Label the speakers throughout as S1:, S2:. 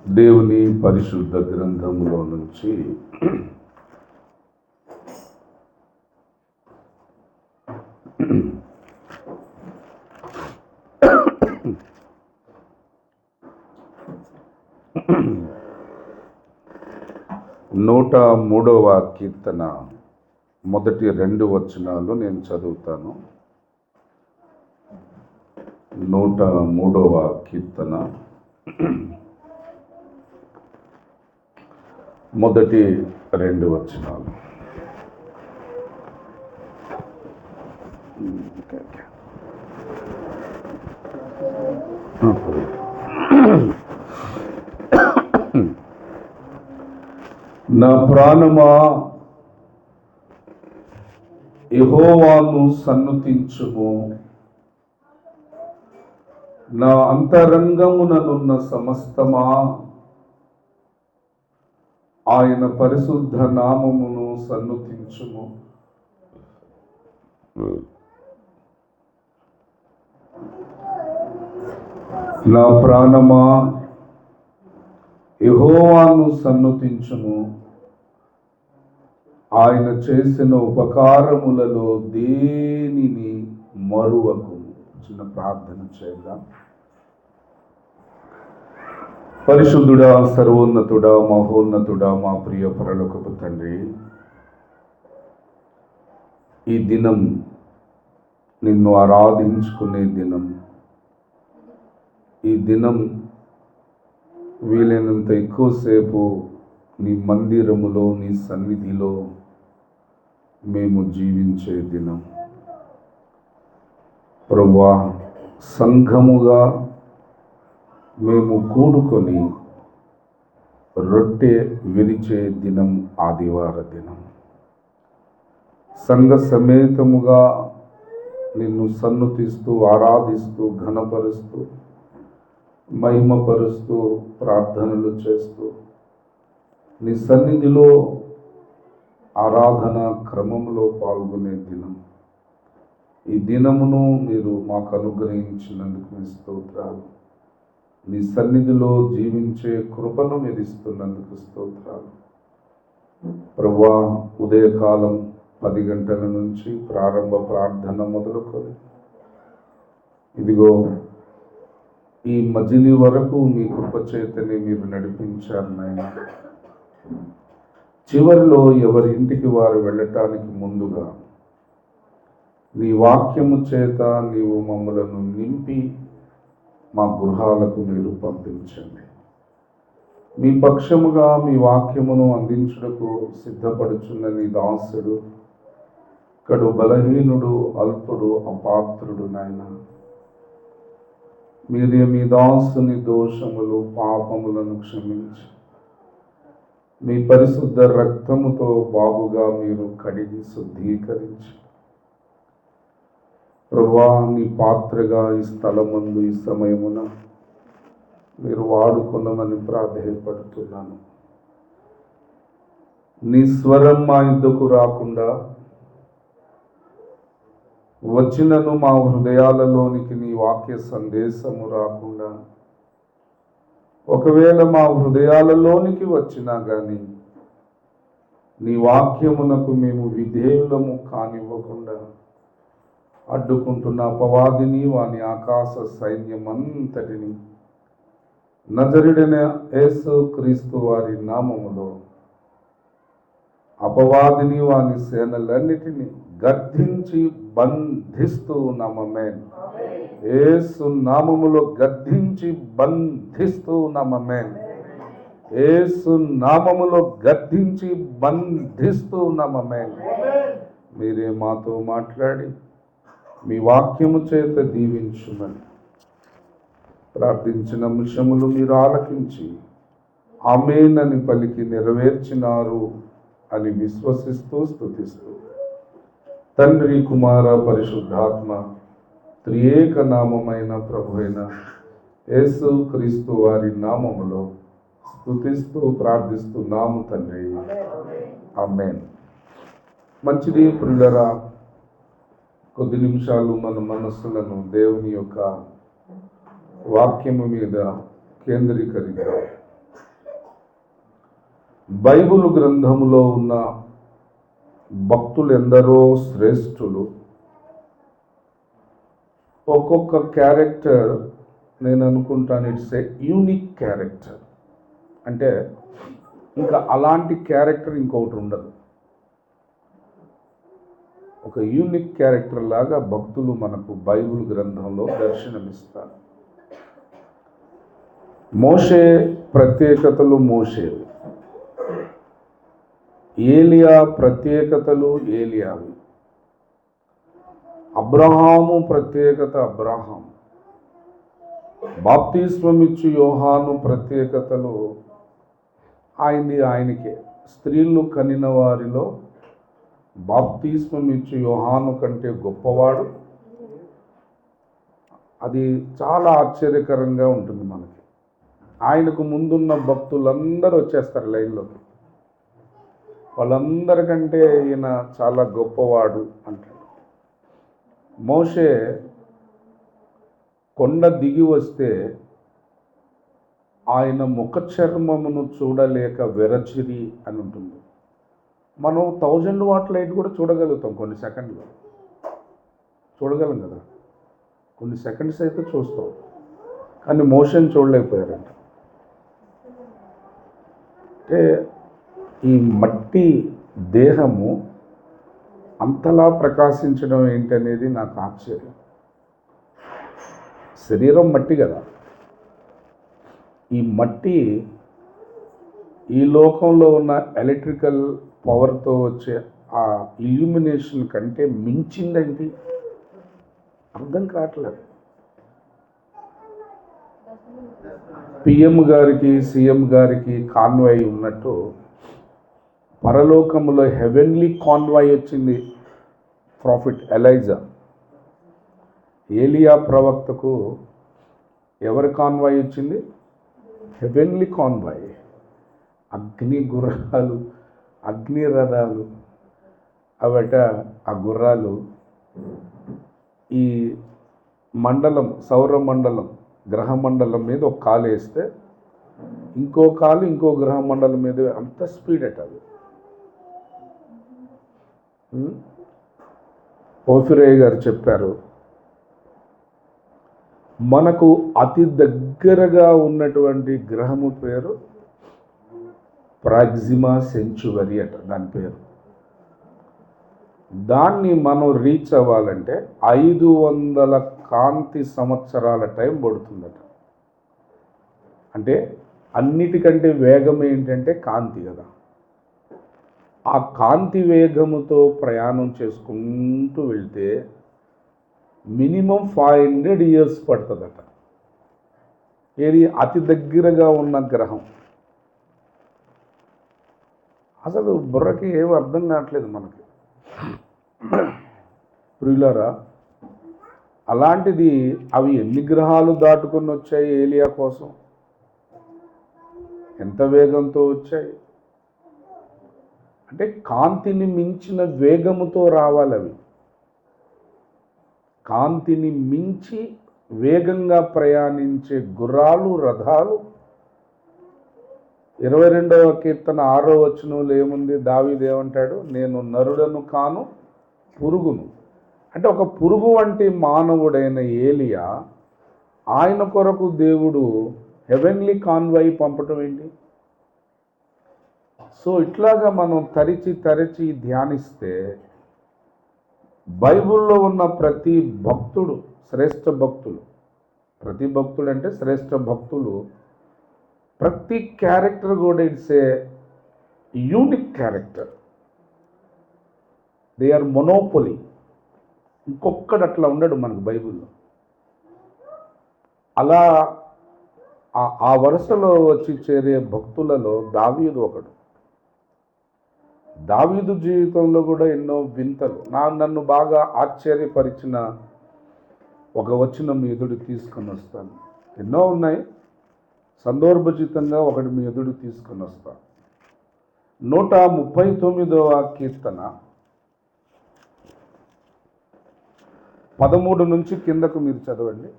S1: దేవుని పరిశుద్ధ గ్రంథములో నుంచి నూట 3వ కీర్తన మొదటి 2 వచనాలు నేను చదువుతాను. 103వ కీర్తన మొదటి 2 వచనాలు. నా ప్రాణమా, యెహోవాను సన్నుతించుము. నా అంతరంగముననున్న సమస్తమా, ఆయన పరిశుద్ధ నామమును సన్నుతించుము. నా ప్రాణమా, యెహోవాను సన్నుతించుము. ఆయన చేసిన ఉపకారములలో దేనిని మరువకు. చిన్న ప్రార్థన చేద్దాం. పరిశుద్ధుడా, సర్వోన్నతుడా, మహోన్నతుడా, మా ప్రియ పరలోకపు తండ్రి, ఈ దినం నిన్ను ఆరాధించుకునే దినం. ఈ దినం వీలైనంత ఎక్కువసేపు నీ మందిరములో, నీ సన్నిధిలో మేము జీవించే దినం. ప్రభువా, సంఘముగా మేము కూడుకొని రొట్టె విరిచే దినం ఆదివార దినం. సంఘ సమేతముగా నిన్ను సన్నుతిస్తూ, ఆరాధిస్తూ, ఘనపరుస్తూ, మహిమపరుస్తూ, ప్రార్థనలు చేస్తూ నీ సన్నిధిలో ఆరాధన క్రమంలో పాల్గొనే దినం. ఈ దినమును మీరు మాకు అనుగ్రహించినందుకు మీ స్తోత్రాలు. నీ సన్నిధిలో జీవించే కృపను మీరు ఇస్తున్నందుకు స్తోత్రాలు. ప్రభువా, ఉదయకాలం 10 గంటల నుంచి ప్రారంభ ప్రార్థన మొదలుకొని ఇదిగో ఈ మజిలీ వరకు మీ కృపచేతనే మీరు నడిపించారు నాయన. చివరిలో ఎవరి ఇంటికి వారు వెళ్ళటానికి ముందుగా నీ వాక్యము చేత నీవు మమ్మలను నింపి మా గృహాలకు మీరు పంపించండి. మీ పక్షముగా మీ వాక్యమును అందించుటకు సిద్ధపడుచున్న నీ దాసుడు కడు బలహీనుడు, అల్పుడు, అపాత్రుడు నాయన. మీరే మీ దాసుని దోషములు, పాపములను క్షమించి మీ పరిశుద్ధ రక్తముతో బాగుగా మీరు కడిగి శుద్ధీకరించి ప్రభువా, నీ పాత్రగా ఈ స్థలమందు ఈ సమయమున మీరు వాడుకున్నామని ప్రాధేయపడుతున్నాను. నీ స్వరం మా యుద్ధకు రాకుండా వచ్చినను మా హృదయాలలోనికి నీ వాక్య సందేశము రాకుండా, ఒకవేళ మా హృదయాలలోనికి వచ్చినా కానీ నీ వాక్యమునకు మేము విధేయులము కానివ్వకుండా అడ్డుకుంటున్న అపవాదిని, వాని ఆకాశ సైన్యమంతటిని నజరుడైన యేసు క్రీస్తు వారి నామములో అపవాదిని, వాని సేనలన్నిటినీ గద్దించి బంధిస్తూ ఉన్నామేన్. యేసు నామములో గద్దించి బంధిస్తూ ఉన్నామేన్. యేసు నామములో గద్దించి బంధిస్తూ ఉన్నామేన్. మీరే మాతో మాట్లాడి మీ వాక్యము చేత దీవించుమని ప్రార్థించిన అంశములు మీరు ఆలకించి ఆమేనని పలికి నెరవేర్చినారు అని విశ్వసిస్తూ స్తుతిస్తూ తండ్రి, కుమార, పరిశుద్ధాత్మ త్రియేక నామమైన ప్రభు అయిన యేసు క్రీస్తు వారి నామములో స్తుతిస్తూ ప్రార్థిస్తున్నాము తండ్రి, ఆమేన్. మంచిది ప్రియులారా, కొద్ది నిమిషాలు మన మనస్సులను దేవుని యొక్క వాక్యము మీద కేంద్రీకరిద్దాం. బైబిల్ గ్రంథములో ఉన్న భక్తులు ఎందరో శ్రేష్ఠులు. ఒక్కొక్క క్యారెక్టర్ నేను అనుకుంటాను ఇట్స్ ఏ యూనిక్ క్యారెక్టర్. అంటే ఇంకా అలాంటి క్యారెక్టర్ ఇంకొకటి ఉండదు. ఒక యూనిక్ క్యారెక్టర్ లాగా భక్తులు మనకు బైబిల్ గ్రంథంలో దర్శనమిస్తారు. మోషే ప్రత్యేకతలు మోషేవి, ఏలియా ప్రత్యేకతలు ఏలియావి, అబ్రహాము ప్రత్యేకత అబ్రహాం, బాప్తిస్మమిచ్చు యోహాను ప్రత్యేకతలు ఆయనకే. స్త్రీలు కనిన వారిలో బాప్తిస్మమిచ్చు యోహాను కంటే గొప్పవాడు. అది చాలా ఆశ్చర్యకరంగా ఉంటుంది మనకి. ఆయనకు ముందున్న భక్తులందరూ వచ్చేస్తారు లైన్లోకి. వాళ్ళందరికంటే ఈయన చాలా గొప్పవాడు అంటాడు. మోషే కొండ దిగి వస్తే ఆయన ముఖ చర్మమును చూడలేక వెరచిరి అని ఉంటుంది. మనం 1000 వాట్ లైట్ కూడా చూడగలుగుతాం, కొన్ని సెకండ్లు చూడగలం కదా, కొన్ని సెకండ్స్ అయితే చూస్తాం. కానీ మోషన్ చూడలేకపోయారంట. అంటే ఈ మట్టి దేహము అంతలా ప్రకాశించడం ఏంటనేది నాకు ఆశ్చర్యం. శరీరం మట్టి కదా, ఈ మట్టి ఈ లోకంలో ఉన్న ఎలక్ట్రికల్ పవర్తో వచ్చే ఆ ఇల్యూమినేషన్ కంటే మించిందండి. అర్థం కావట్లేదు. పిఎం గారికి సీఎం గారికి కాన్వాయ్ ఉన్నట్టు పరలోకములో హెవెన్లీ కాన్వాయ్ వచ్చింది. ప్రాఫిట్ ఎలైజా, ఏలియా ప్రవక్తకు ఎవరి కాన్వాయ్ వచ్చింది? Heavenly convoy. అగ్ని గుర్రాలు, అగ్ని రథాలు అవట. ఆ గుర్రాలు ఈ మండలం, సౌర మండలం, గ్రహ మండలం మీద ఒక కాలు వేస్తే ఇంకో కాలు ఇంకో గ్రహ మండలం మీద, అంత స్పీడ్ అట అది. పోఫిరయ్య గారు చెప్పారు, మనకు అతి దగ్గరగా ఉన్నటువంటి గ్రహము పేరు ప్రాక్సిమా సెంచువరీ అట దాని పేరు. దాన్ని మనం రీచ్ అవ్వాలంటే 500 కాంతి సంవత్సరాల టైం పడుతుందట. అంటే అన్నిటికంటే వేగం ఏంటంటే కాంతి కదా. ఆ కాంతి వేగముతో ప్రయాణం చేసుకుంటూ వెళ్తే మినిమం 500 years పడుతుందట. ఏది అతి దగ్గరగా ఉన్న గ్రహం. అసలు బుర్రకి ఏం అర్థం కావట్లేదు మనకి. ప్రియులారా, అలాంటిది అవి ఎన్ని గ్రహాలు దాటుకొని వచ్చాయి ఏలియా కోసం? ఎంత వేగంతో వచ్చాయి అంటే కాంతిని మించిన వేగముతో రావాలి అవి. కాంతిని మించి వేగంగా ప్రయాణించే గుర్రాలు, రథాలు. 22వ కీర్తన 6వ వచనంలో ఏముంది? దావీదు ఏమంటాడు? నేను నరుడను కాను, పురుగును. అంటే ఒక పురుగు వంటి మానవుడైన ఏలియా, ఆయన కొరకు దేవుడు హెవెన్లీ కాన్వాయ్ పంపటం ఏంటి? సో ఇట్లాగా మనం తరచి ధ్యానిస్తే బైబిల్లో ఉన్న ప్రతి భక్తుడు శ్రేష్ఠ భక్తులు. ప్రతి భక్తుడు అంటే శ్రేష్ఠ భక్తులు. ప్రతి క్యారెక్టర్ కూడా it's a unique character. They are monopoly. ఇంకొక్కడు అట్లా ఉండడు మనకు బైబిల్లో. అలా ఆ వరుసలో వచ్చి చేరే భక్తులలో దావీదు ఒకడు. దావీదు జీవితంలో కూడా ఎన్నో వింతలు. నన్ను బాగా ఆశ్చర్యపరిచిన ఒక వచనం మీ ఎదుడికి తీసుకొని వస్తాను. ఎన్నో ఉన్నాయి, సందర్భోచితంగా ఒకటి మీ ఎదుడికి తీసుకొని వస్తాను. 139వ కీర్తన 13 నుంచి కిందకు మీరు చదవండి.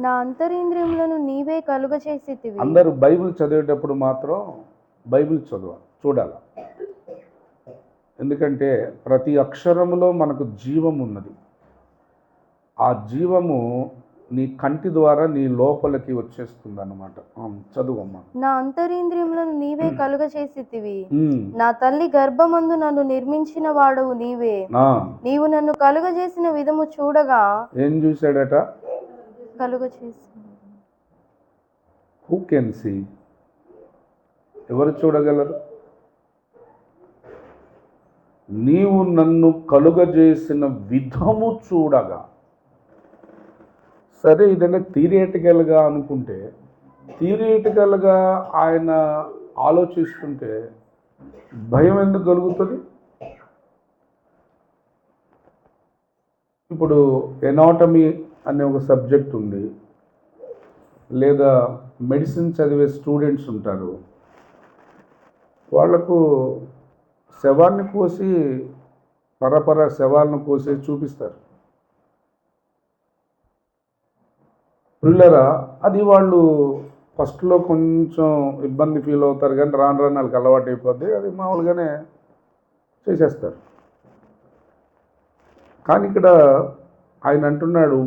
S2: నా అంతరింద్రియములను నీవే కలుగ చేసితివి.
S1: అందరూ బైబిల్ చదివేటప్పుడు మాత్రం బైబిల్ చదవాలి. చూడాలి. ఎందుకంటే ప్రతి అక్షరములో మనకు జీవం ఉన్నది. ఆ జీవము నీ కంటి ద్వారా నీ లోపలికి వచ్చేస్తుంది అన్నమాట. చదువమ్మా.
S2: నా అంతరింద్రియములను నీవే కలుగ చేసితివి, నా తల్లి గర్భమందు నన్ను నిర్మించిన వాడవు నీవే. నీవు నన్ను కలుగ చేసిన విధము చూడగా.
S1: ఏం చూశాడట?
S2: కలుగ చేసి.
S1: Who can see? ఎవరు చూడగలరు? నీవు నన్ను కలుగజేసిన విధము చూడగా. సరే, ఇదైనా థియరిటికల్గా అనుకుంటే, థియరిటికల్గా ఆయన ఆలోచిస్తుంటే భయం ఎందుకు కలుగుతుంది? ఇప్పుడు ఎనాటమీ అనే ఒక సబ్జెక్ట్ ఉంది, లేదా మెడిసిన్ చదివే స్టూడెంట్స్ ఉంటారు. వాళ్లకు శవాన్ని కోసి శవాలను కోసి చూపిస్తారు. పిల్లరా, అది వాళ్ళు ఫస్ట్లో కొంచెం ఇబ్బంది ఫీల్ అవుతారు, కానీ రాను రాను వాళ్ళకి అలవాటు అయిపోద్ది, అది మామూలుగానే చేసేస్తారు. కానీ ఇక్కడ ఆయన అంటున్నాడు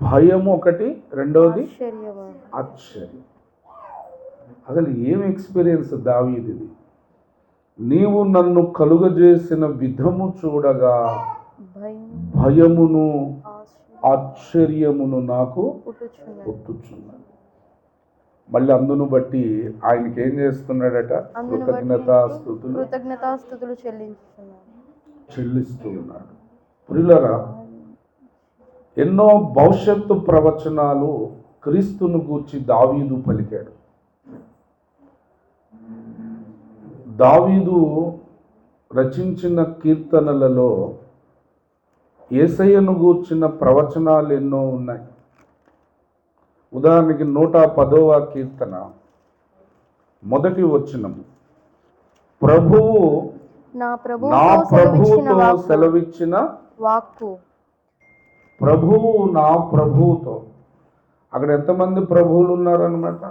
S1: భయం ఒకటి, రెండవది ఆశ్చర్యం. అసలు ఏం ఎక్స్పీరియన్స్ దావీదుది? నీవు నన్ను కలుగజేసిన విధము చూడగా భయమును ఆశ్చర్యమును నాకు పుట్టుచున్నది. మళ్ళీ అందును బట్టి ఆయనకి ఏం చేస్తున్నాడట?
S2: కృతజ్ఞతాస్తుతులు
S1: చెల్లిస్తూ ఉన్నాడు. ప్రియులారా, ఎన్నో భవిష్యత్తు ప్రవచనాలు క్రీస్తును గూర్చి దావీదు పలికాడు. దావీదు రచించిన కీర్తనలలో యేసయ్యను గూర్చిన ప్రవచనాలు ఎన్నో ఉన్నాయి. ఉదాహరణకి 110వ కీర్తన మొదటి వచనము, ప్రభువు నా ప్రభువుతో సెలవిచ్చిన
S2: వాక్కు.
S1: ప్రభువు నా ప్రభువుతో. అక్కడ ఎంతమంది ప్రభువులు ఉన్నారన్నమాట?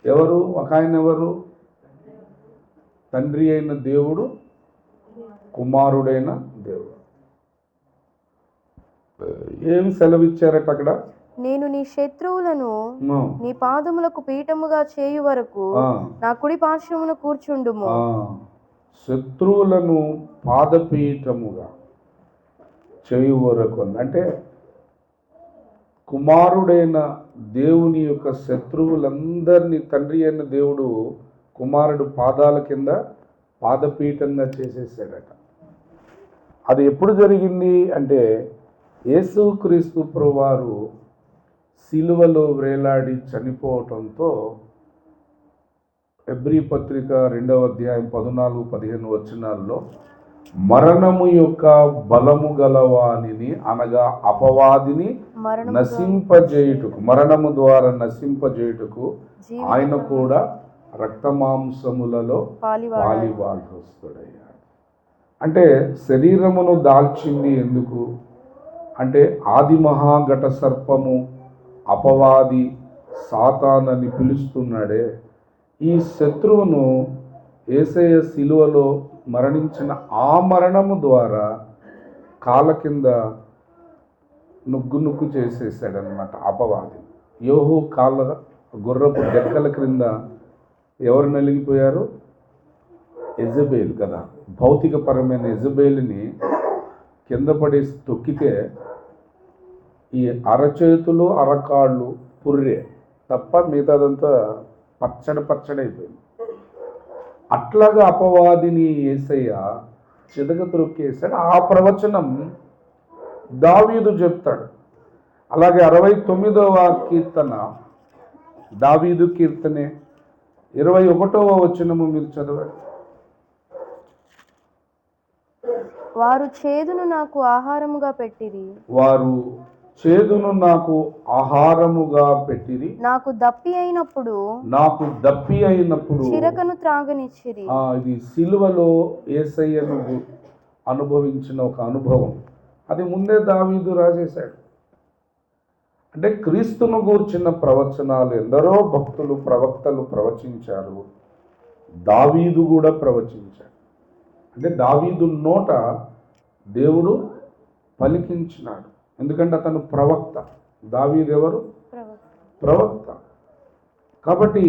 S1: ఎవరు? ఒక ఆయన ఎవరు? తండ్రి అయిన దేవుడు, కుమారుడైన దేవుడు. ఏమి సెలవిచ్చారట అక్కడ?
S2: నేను నీ శత్రువులను నీ పాదములకు పీఠముగా చేయు వరకు నా కుడి పార్శ్వమున కూర్చుండుము.
S1: శత్రువులను పాదపీఠముగా చేయు వరకు అంటే కుమారుడైన దేవుని యొక్క శత్రువులందరినీ తండ్రి అయిన దేవుడు కుమారుడు పాదాల కింద పాదపీఠంగా చేసేసాడట. అది ఎప్పుడు జరిగింది అంటే యేసుక్రీస్తు ప్రభువారు సిలువలో వేలాడి చనిపోవటంతో హెబ్రీ పత్రిక 2వ అధ్యాయం 14-15 వచనాల్లో మరణము యొక్క బలము గలవానిని అనగా అపవాదిని నశింపజేయుటకు, మరణము ద్వారా నశింపజేయుటకు ఆయన కూడా రక్తమాంసములలో పాలివాల్హస్తుడయ్యాడు. అంటే శరీరమును దాల్చింది ఎందుకు అంటే ఆది మహాఘట సర్పము అపవాది సాతానని పిలుస్తున్నాడే, ఈ శత్రువును యేసయ్య సిలువలో మరణించిన ఆ మరణము ద్వారా కాళ్ళ కింద నుగ్గు చేసేసాడనమాట అపవాది. యోహు కాళ్ళ గుర్రపు డెక్కల క్రింద ఎవరు నలిగిపోయారు? యెజబెల్ కదా. భౌతికపరమైన యెజబెల్ని కింద పడేసి తొక్కితే ఈ అరచేతులు అరకాళ్ళు పుర్రే తప్ప మిగతాదంతా పచ్చడైపోయింది. అట్లాగా అపవాదిని యేసయ్య చితక త్రొక్కేశాడు. ఆ ప్రవచనం దావీదు చెప్తాడు. అలాగే 69వ కీర్తన, దావీదు కీర్తనే 21వ వచనము మీరు చదవండి.
S2: వారు చేదును నాకు ఆహారముగా పెట్టిరి,
S1: వారు చేదును నాకు ఆహారముగా పెట్టిరి,
S2: నాకు దప్పి అయినప్పుడు చిరకను త్రాగనిచ్చిరి.
S1: ఇది సిలువలో యేసయ్యను అనుభవించిన ఒక అనుభవం. అది ముందే దావీదు రాసేశాడు. అంటే క్రీస్తును గూర్చిన ప్రవచనాలు ఎందరో భక్తులు ప్రవక్తలు ప్రవచించారు. దావీదు కూడా ప్రవచించాడు. అంటే దావీదు నోట దేవుడు పలికించినాడు, ఎందుకంటే అతను ప్రవక్త. దావీదు ఎవరు? ప్రవక్త. కాబట్టి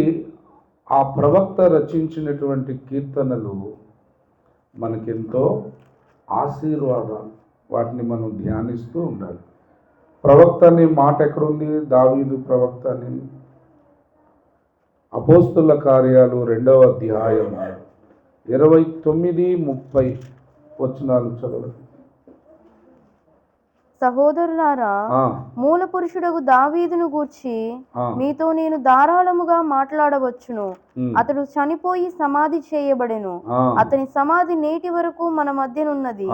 S1: ఆ ప్రవక్త రచించినటువంటి కీర్తనలు మనకెంతో ఆశీర్వాదాలు, వాటిని మనం ధ్యానిస్తూ ఉండాలి. ప్రవక్త అనే మాట ఎక్కడుంది? దావీదు ప్రవక్త అని అపోస్తుల కార్యాలు 2వ అధ్యాయం 29-30 వచనాలు చదవండి.
S2: సహోదరులారా, మూల పురుషుడగు దావీదును గూర్చి మీతో నేను ధారాళముగా మాట్లాడవచ్చును. అతడు చనిపోయి సమాధి చేయబడెను. అతని సమాధి నేటి వరకు మన మధ్యనున్నది.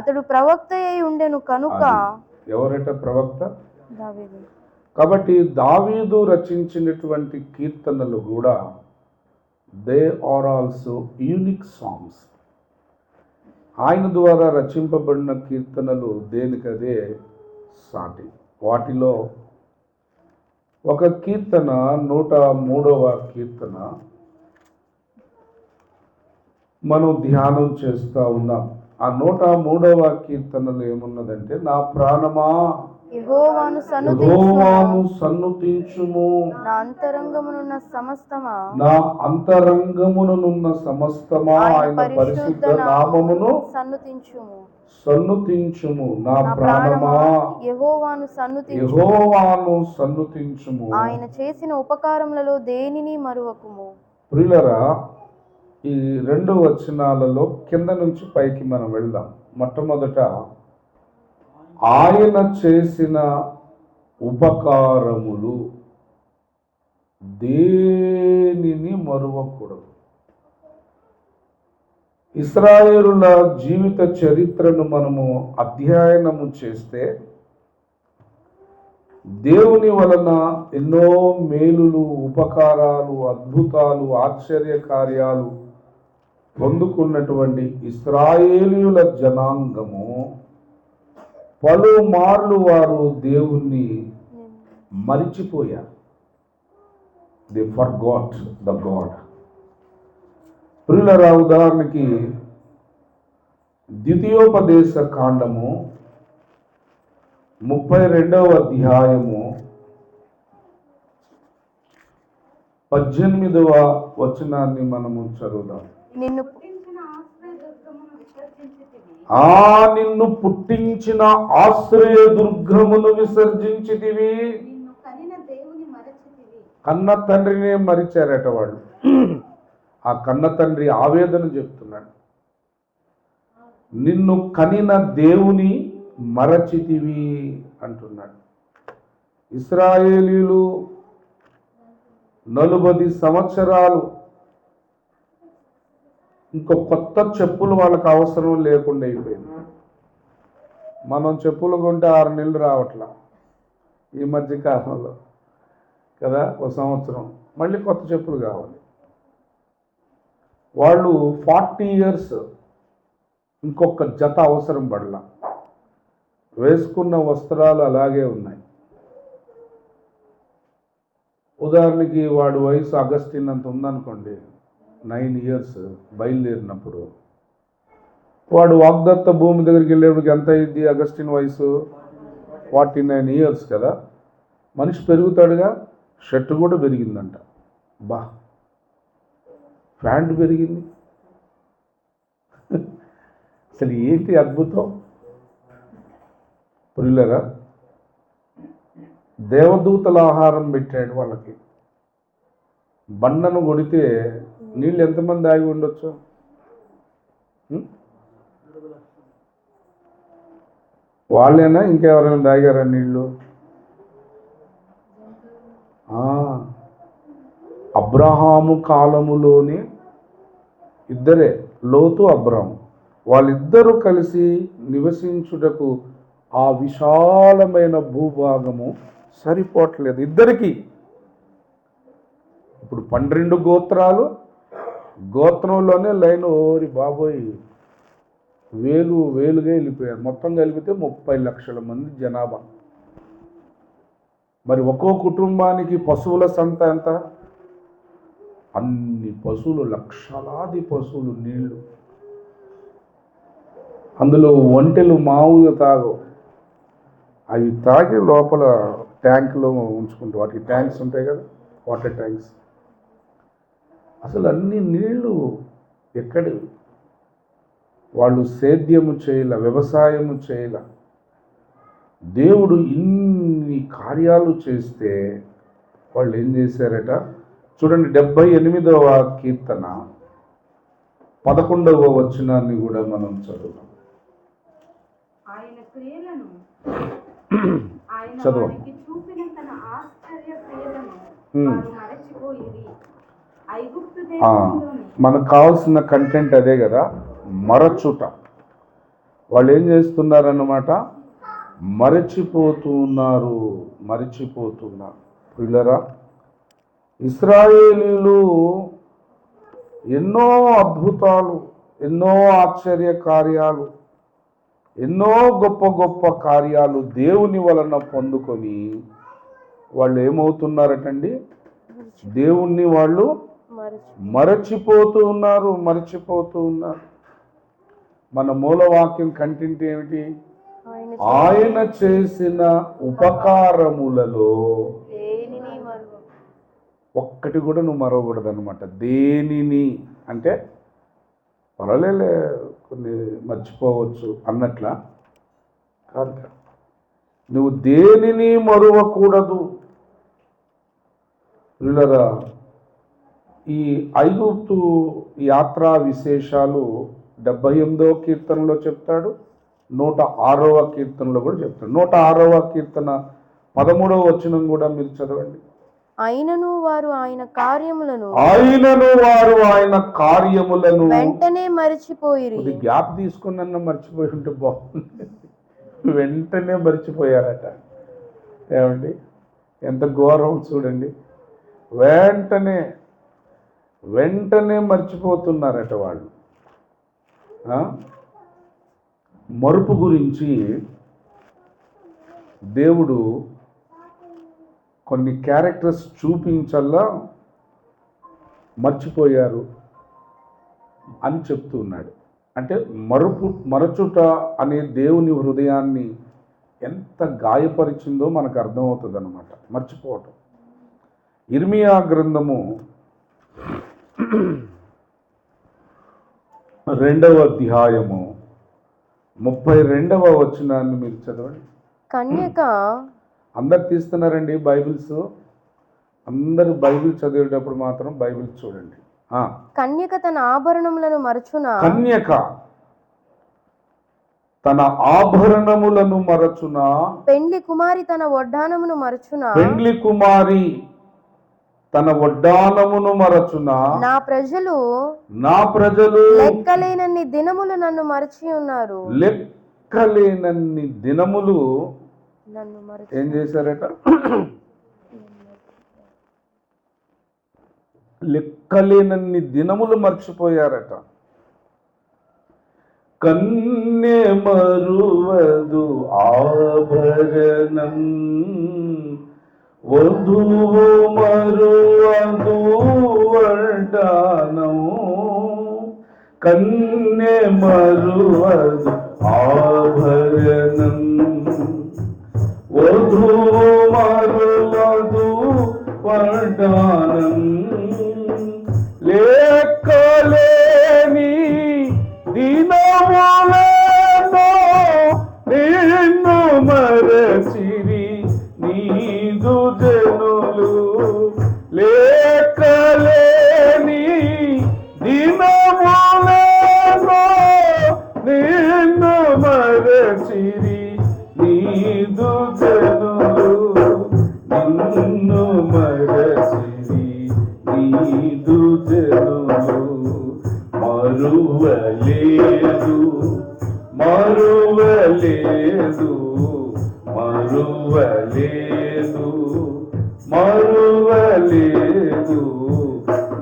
S2: అతడు ప్రవక్త అయి ఉండెను కనుక.
S1: ఎవరట ప్రవక్త?
S2: దావీదు.
S1: కాబట్టి దావీదు రచించినటువంటి కీర్తనలు కూడా they are also unique songs. ఆయన ద్వారా రచింపబడిన కీర్తనలు దేనికదే సాటి. వాటిలో ఒక కీర్తన 103వ కీర్తన మనం ధ్యానం చేస్తూ ఉన్నాం. ఆ 103వ కీర్తనలో ఏమున్నదంటే, నా ప్రాణమా
S2: యెహోవాను
S1: సన్నుతించుము,
S2: నా అంతరంగమునున్న
S1: సమస్తమా ఆయన పరిశుద్ధ నామమును సన్నుతించుము. నా ప్రాణమా
S2: యెహోవాను
S1: సన్నుతించుము,
S2: ఆయన చేసిన ఉపకారములలో దేనిని మరువకుము.
S1: ప్రియులారా, ఈ 2 వచనాలలో కింద నుంచి పైకి మనం వెళ్దాం. మొట్టమొదట ఆయన చేసిన ఉపకారములు దేనిని మరువకూడదు. ఇశ్రాయేలుల జీవిత చరిత్రను మనము అధ్యయనము చేస్తే దేవుని వలన ఎన్నో మేలులు, ఉపకారాలు, అద్భుతాలు, ఆశ్చర్య కార్యాలు పొందుకున్నటువంటి ఇశ్రాయేలీయుల జనాంగము పలుమార్లు వారు దేవుణ్ణి మరిచిపోయారు. They forgot the God. ప్రియులారా, ఉదాహరణకి ద్వితీయోపదేశ కాండము 32వ అధ్యాయము 18వ వచనాన్ని మనము చదువుదాం. నిన్ను పుట్టించిన ఆశ్రయదుర్గమును విసర్జించితివి. కన్న తండ్రినే మరిచారట వాళ్ళు. ఆ కన్న తండ్రి ఆవేదన చెప్తున్నాడు. నిన్ను కనిన దేవుని మరచితివి అంటున్నాడు. ఇశ్రాయేలీయులు 40 సంవత్సరాలు ఇంకో కొత్త చెప్పులు వాళ్ళకి అవసరం లేకుండా అయిపోయింది. మనం చెప్పులు కొంటే 6 నెలలు రావట్లా ఈ మధ్య కాలంలో కదా, ఒక సంవత్సరం మళ్ళీ కొత్త చెప్పులు కావాలి. వాళ్ళు 40 years ఇంకొక జత అవసరం పడలా. వేసుకున్న వస్త్రాలు అలాగే ఉన్నాయి. ఉదాహరణకి వాడి వయసు అగస్టిన్ అంత ఉందనుకోండి, 9 years బయలుదేరినప్పుడు వాడు వాగ్దత్త భూమి దగ్గరికి వెళ్ళేప్పటికి ఎంత అయింది? అగస్టిన్ వయసు 49 years కదా. మనిషి పెరుగుతాడుగా, షర్ట్ కూడా పెరిగిందంట, బా ప్యాంట్ పెరిగింది. అసలు ఏంటి అద్భుతం! ప్రియులారా, దేవదూతల ఆహారం పెట్టాడు వాళ్ళకి. బండను కొడితే నీళ్ళు ఎంతమంది ఆగి ఉండొచ్చు? వాళ్ళేనా ఇంకెవరైనా తాగారా నీళ్ళు? అబ్రహాము కాలములోనే ఇద్దరే, లోతు, అబ్రహాము, వాళ్ళిద్దరూ కలిసి నివసించుటకు ఆ విశాలమైన భూభాగము సరిపోవట్లేదు ఇద్దరికి. ఇప్పుడు 12 గోత్రాలు, గోత్రంలోనే లైన్ ఓరి బాబోయ్ వేలుగా వెళ్ళిపోయారు. మొత్తం కలిపితే 30 లక్షల మంది జనాభా. మరి ఒక్కో కుటుంబానికి పశువుల సంత ఎంత? అన్ని పశువులు, లక్షలాది పశువులు నీళ్లు, అందులో ఒంటెలు మామూలుగా తాగవు. అవి తాగి లోపల ట్యాంకులో ఉంచుకుంటారు. వాటికి ట్యాంక్స్ ఉంటాయి కదా, వాటర్ ట్యాంక్స్. అసలు అన్ని నీళ్లు ఎక్కడివి? వాళ్ళు సేద్యము చేయాల, వ్యవసాయము చేయాల. దేవుడు ఇన్ని కార్యాలు చేస్తే వాళ్ళు ఏం చేశారట? చూడండి, 78వ కీర్తన 11వ వచనాన్ని కూడా మనం చదువుదాం.
S2: ఆయన క్రియలను, ఆయన
S1: చదువు.
S2: వారికి చూపిన తన ఆశ్చర్య క్రియలను వారు మరచిపోయిరి. ఐగుప్తు దేశంలోని
S1: మనకు కావాల్సిన కంటెంట్ అదే కదా, మరచుట. వాళ్ళు ఏం చేస్తున్నారన్నమాట? మరచిపోతున్నారు. పిల్లరా, ఇశ్రాయేలీలు ఎన్నో అద్భుతాలు, ఎన్నో ఆశ్చర్య కార్యాలు, ఎన్నో గొప్ప గొప్ప కార్యాలు దేవుని వలన పొందుకొని వాళ్ళు ఏమవుతున్నారటండి? దేవుణ్ణి వాళ్ళు మరచిపోతూ ఉన్నారు. మన మూలవాక్యం కంటెంట్ ఏమిటి? ఆయన చేసిన ఉపకారములలో ఒక్కటి కూడా నువ్వు మరవకూడదు అనమాట. దేనిని అంటే పర్వాలేలే, కొన్ని మర్చిపోవచ్చు అన్నట్లా కాదు. నువ్వు దేనిని మరువకూడదు. పిల్లరా, ఈ ఐగుప్తు యాత్రా విశేషాలు 78వ కీర్తనలో చెప్తాడు, 106వ కీర్తనలో కూడా చెప్తాడు. 106వ కీర్తన 13వ వచనం కూడా మీరు చదవండి.
S2: ఆయనను వారు ఆయన కార్యములను వెంటనే మరిచిపోయిరి.
S1: ఇది గ్యాప్ తీసుకున్న మర్చిపోయి ఉంటే బాగుంది. వెంటనే మర్చిపోయారట. ఏమండి, ఎంత ఘోరం చూడండి. వెంటనే మర్చిపోతున్నారట వాళ్ళు. మరుపు గురించి దేవుడు కొన్ని క్యారెక్టర్స్ చూపించల్లా మర్చిపోయారు అని చెప్తూ ఉన్నాడు. అంటే మరచుట అనే దేవుని హృదయాన్ని ఎంత గాయపరిచిందో మనకు అర్థమవుతుంది అన్నమాట, మర్చిపోవటం. ఇర్మియా గ్రంథము 2వ అధ్యాయము 32వ వచనాన్ని మీరు చదవండి.
S2: కన్యక,
S1: అందరు తీస్తున్నారండి బైబిల్స్, అందరు బైబిల్ చదివేటప్పుడు మాత్రం బైబిల్ చూడండి.
S2: కన్యక తన ఆభరణములను మరచునా, పెండ్లి కుమారి తన వడ్డానమును మరచునా, నా ప్రజలు లెక్కలేనన్ని దినములు నన్ను మరచి ఉన్నారు. లెక్కలేనన్ని దినములు ఏం చేశారట? లెక్కలేనన్ని దినములు మర్చిపోయారట. కన్యె మరువదు ఆభరణం, వధువు మరువదు వడ్డానం. కన్యె మరువదు ఆభరణం, వధువు మరువదు వడ్డానం. లెక్కలేని దినములలో నిన్ను మరచిరి నీదు జనులు. లెక్కలేని దినములలో నిన్ను మరచిరి నీదు జనులు. నిన్ను మరచిరి నీదు జనులు. మరువలేదు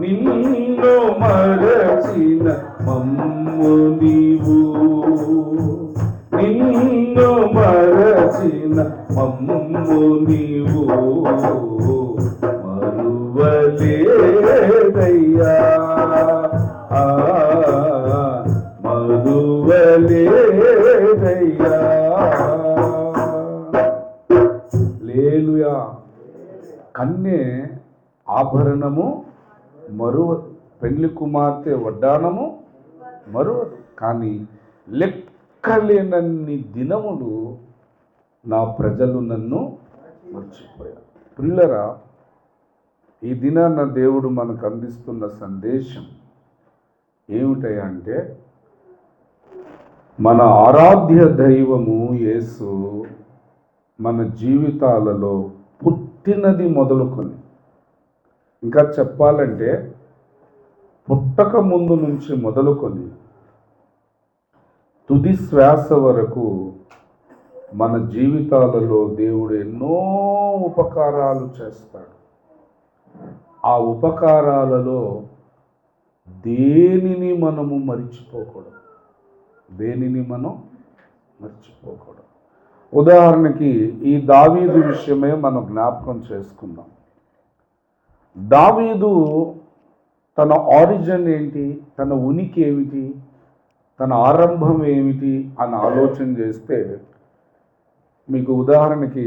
S2: నిన్ను మరచిన మమ్ము నీవు. నిన్ను మరచిన మమ్ము నీవు. మరువలేదయ్యా
S1: ఆభరణము మరువదు, పెళ్లి కుమార్తె వడ్డానము మరువదు. కానీ లెక్కలేనన్ని దినములు నా ప్రజలు నన్ను మర్చిపోయారు. ప్రియులరా, ఈ దినాన దేవుడు మనకు అందిస్తున్న సందేశం ఏమిటంటే, మన ఆరాధ్య దైవము యేసు మన జీవితాలలో పుట్టినది మొదలుకొని, ఇంకా చెప్పాలంటే పుట్టక ముందు నుంచి మొదలుకొని తుది శ్వాస వరకు మన జీవితాలలో దేవుడు ఎన్నో ఉపకారాలు చేస్తాడు. ఆ ఉపకారాలలో దేనిని మనము మర్చిపోకూడదు, దేనిని మనం మర్చిపోకూడదు. ఉదాహరణకి ఈ దావీదు విషయమే మనం జ్ఞాపకం చేసుకుందాం. దావీదు తన ఆరిజిన్ ఏంటి, తన ఉనికి ఏమిటి, తన ఆరంభం ఏమిటి అని ఆలోచన చేస్తే, మీకు ఉదాహరణకి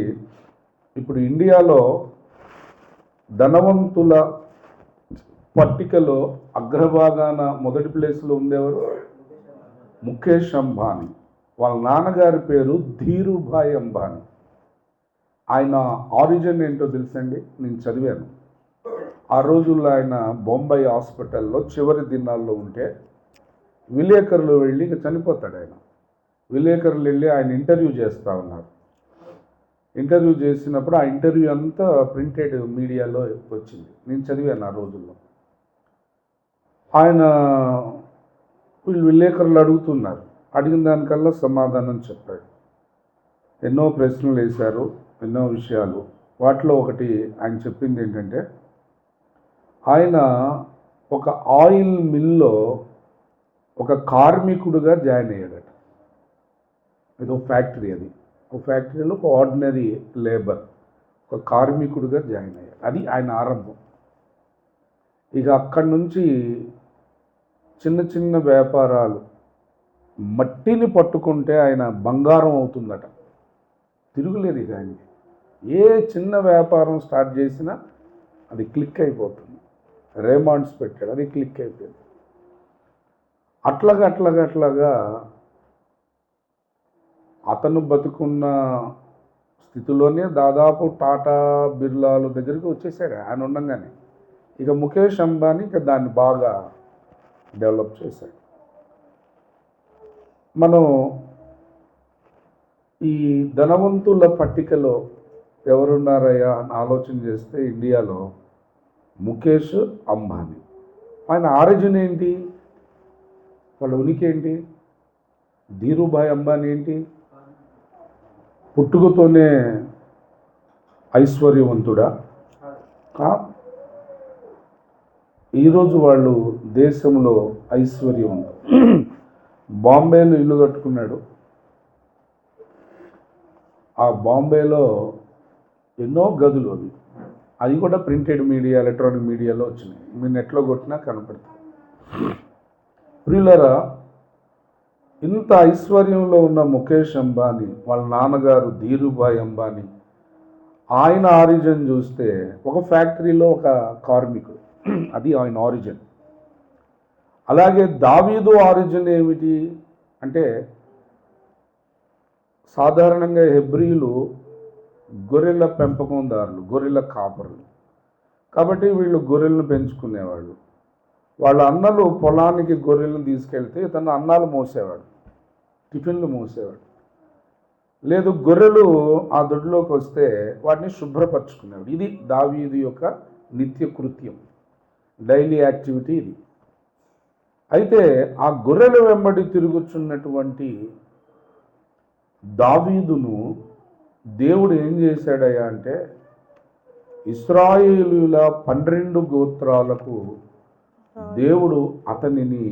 S1: ఇప్పుడు ఇండియాలో ధనవంతుల పట్టికలో అగ్రభాగాన మొదటి ప్లేస్లో ఉండేవారు ముఖేష్ అంబానీ. వాళ్ళ నాన్నగారి పేరు ధీరుభాయ్ అంబానీ. ఆయన ఆరిజిన్ ఏంటో తెలుసండి, నేను చదివాను. ఆ రోజుల్లో ఆయన బొంబాయి హాస్పిటల్లో చివరి దినాల్లో ఉంటే విలేకరులు వెళ్ళి ఇక చనిపోతాడు ఆయన. విలేకరులు వెళ్ళి ఆయన ఇంటర్వ్యూ చేస్తూ ఉన్నారు. ఇంటర్వ్యూ చేసినప్పుడు ఆ ఇంటర్వ్యూ అంతా ప్రింటెడ్ మీడియాలో వచ్చింది, నేను చదివాను ఆ రోజుల్లో. ఆయన వీళ్ళు విలేకరులు అడుగుతున్నారు, అడిగిన దానికల్లా సమాధానం చెప్పాడు. ఎన్నో ప్రశ్నలు వేశారు, ఎన్నో విషయాలు. వాటిలో ఒకటి ఆయన చెప్పింది ఏంటంటే, ఆయన ఒక ఆయిల్ మిల్లో ఒక కార్మికుడుగా జాయిన్ అయ్యాడట. ఇది ఒక ఫ్యాక్టరీ, అది ఒక ఫ్యాక్టరీలో ఒక ఆర్డినరీ లేబర్, ఒక కార్మికుడిగా జాయిన్ అయ్యాడు. అది ఆయన ఆరంభం. ఇక అక్కడి నుంచి చిన్న చిన్న వ్యాపారాలు, మట్టిని పట్టుకుంటే ఆయన బంగారం అవుతుందట, తిరుగులేదు ఇక ఆయనకి. ఏ చిన్న వ్యాపారం స్టార్ట్ చేసినా అది క్లిక్ అయిపోతుంది. రేమాండ్స్ పెట్టాడు, అది క్లిక్ అయిపోయింది. అట్లాగా అతను బతుకున్న స్థితిలోనే దాదాపు టాటా బిర్లాల దగ్గరికి వచ్చేసాడు ఆయన ఉండగానే. ఇక ముఖేష్ అంబానీ ఇక దాన్ని బాగా డెవలప్ చేశాడు. మనం ఈ ధనవంతుల పట్టికలో ఎవరున్నారయ్యా అని ఆలోచన చేస్తే ఇండియాలో ముఖేష్ అంబానీ. ఆయన ఆరిజిన్ ఏంటి, వాళ్ళ ఉనికి ఏంటి? ధీరుభాయ్ అంబానీ ఏంటి, పుట్టుకతోనే ఐశ్వర్యవంతుడా? ఈరోజు వాళ్ళు దేశంలో ఐశ్వర్యవంతుడు. బాంబేలో ఇల్లు కట్టుకున్నాడు. ఆ బాంబేలో ఎన్నో గదులు, అది కూడా ప్రింటెడ్ మీడియా, ఎలక్ట్రానిక్ మీడియాలో వచ్చినాయి. మీరు నెట్లో కొట్టినా కనపడుతుంది. ప్రియులరా, ఇంత ఐశ్వర్యంలో ఉన్న ముఖేష్ అంబానీ వాళ్ళ నాన్నగారు ధీరుభాయ్ అంబానీ, ఆయన ఆరిజిన్ చూస్తే ఒక ఫ్యాక్టరీలో ఒక కార్మికుడు, అది ఆయన ఆరిజిన్. అలాగే దావీదు ఆరిజిన్ ఏమిటి అంటే, సాధారణంగా హెబ్రీలు గొర్రెల పెంపకందారులు, గొర్రెల కాపరులు. కాబట్టి వీళ్ళు గొర్రెలను పెంచుకునేవాళ్ళు. వాళ్ళ అన్నలు పొలానికి గొర్రెలను తీసుకెళ్తే ఇతను అన్నాలు మోసేవాడు, టిఫిన్లు మోసేవాడు. లేదు, గొర్రెలు ఆ దొడ్లోకి వస్తే వాటిని శుభ్రపరచుకునేవాడు. ఇది దావీదు యొక్క నిత్య కృత్యం, డైలీ యాక్టివిటీ ఇది. అయితే ఆ గొర్రెల వెంబడి తిరుగుతున్నటువంటి దావీదును దేవుడు ఏం చేశాడయ్యా అంటే, ఇశ్రాయేలీయుల 12 గోత్రాలకు దేవుడు అతనిని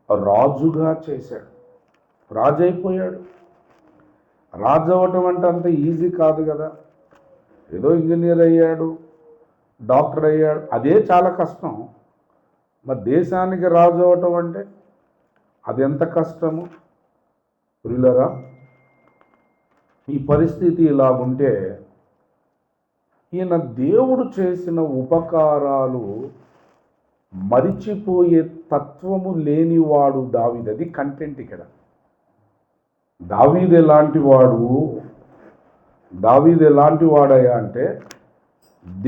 S1: రాజుగా చేశాడు. రాజు అయిపోయాడు. రాజు అవ్వటం అంటే అంత ఈజీ కాదు కదా. ఏదో ఇంజనీర్ అయ్యాడు, డాక్టర్ అయ్యాడు, అదే చాలా కష్టం. మరి దేశానికి రాజు అవ్వటం అంటే అది ఎంత కష్టము. ప్రియులరా, ఈ పరిస్థితి ఇలాగుంటే ఈయన దేవుడు చేసిన ఉపకారాలు మరిచిపోయే తత్వము లేనివాడు దావీదు. అది కంటెంట్ ఇక్కడ. దావీదు ఎలాంటి వాడయ్యా అంటే,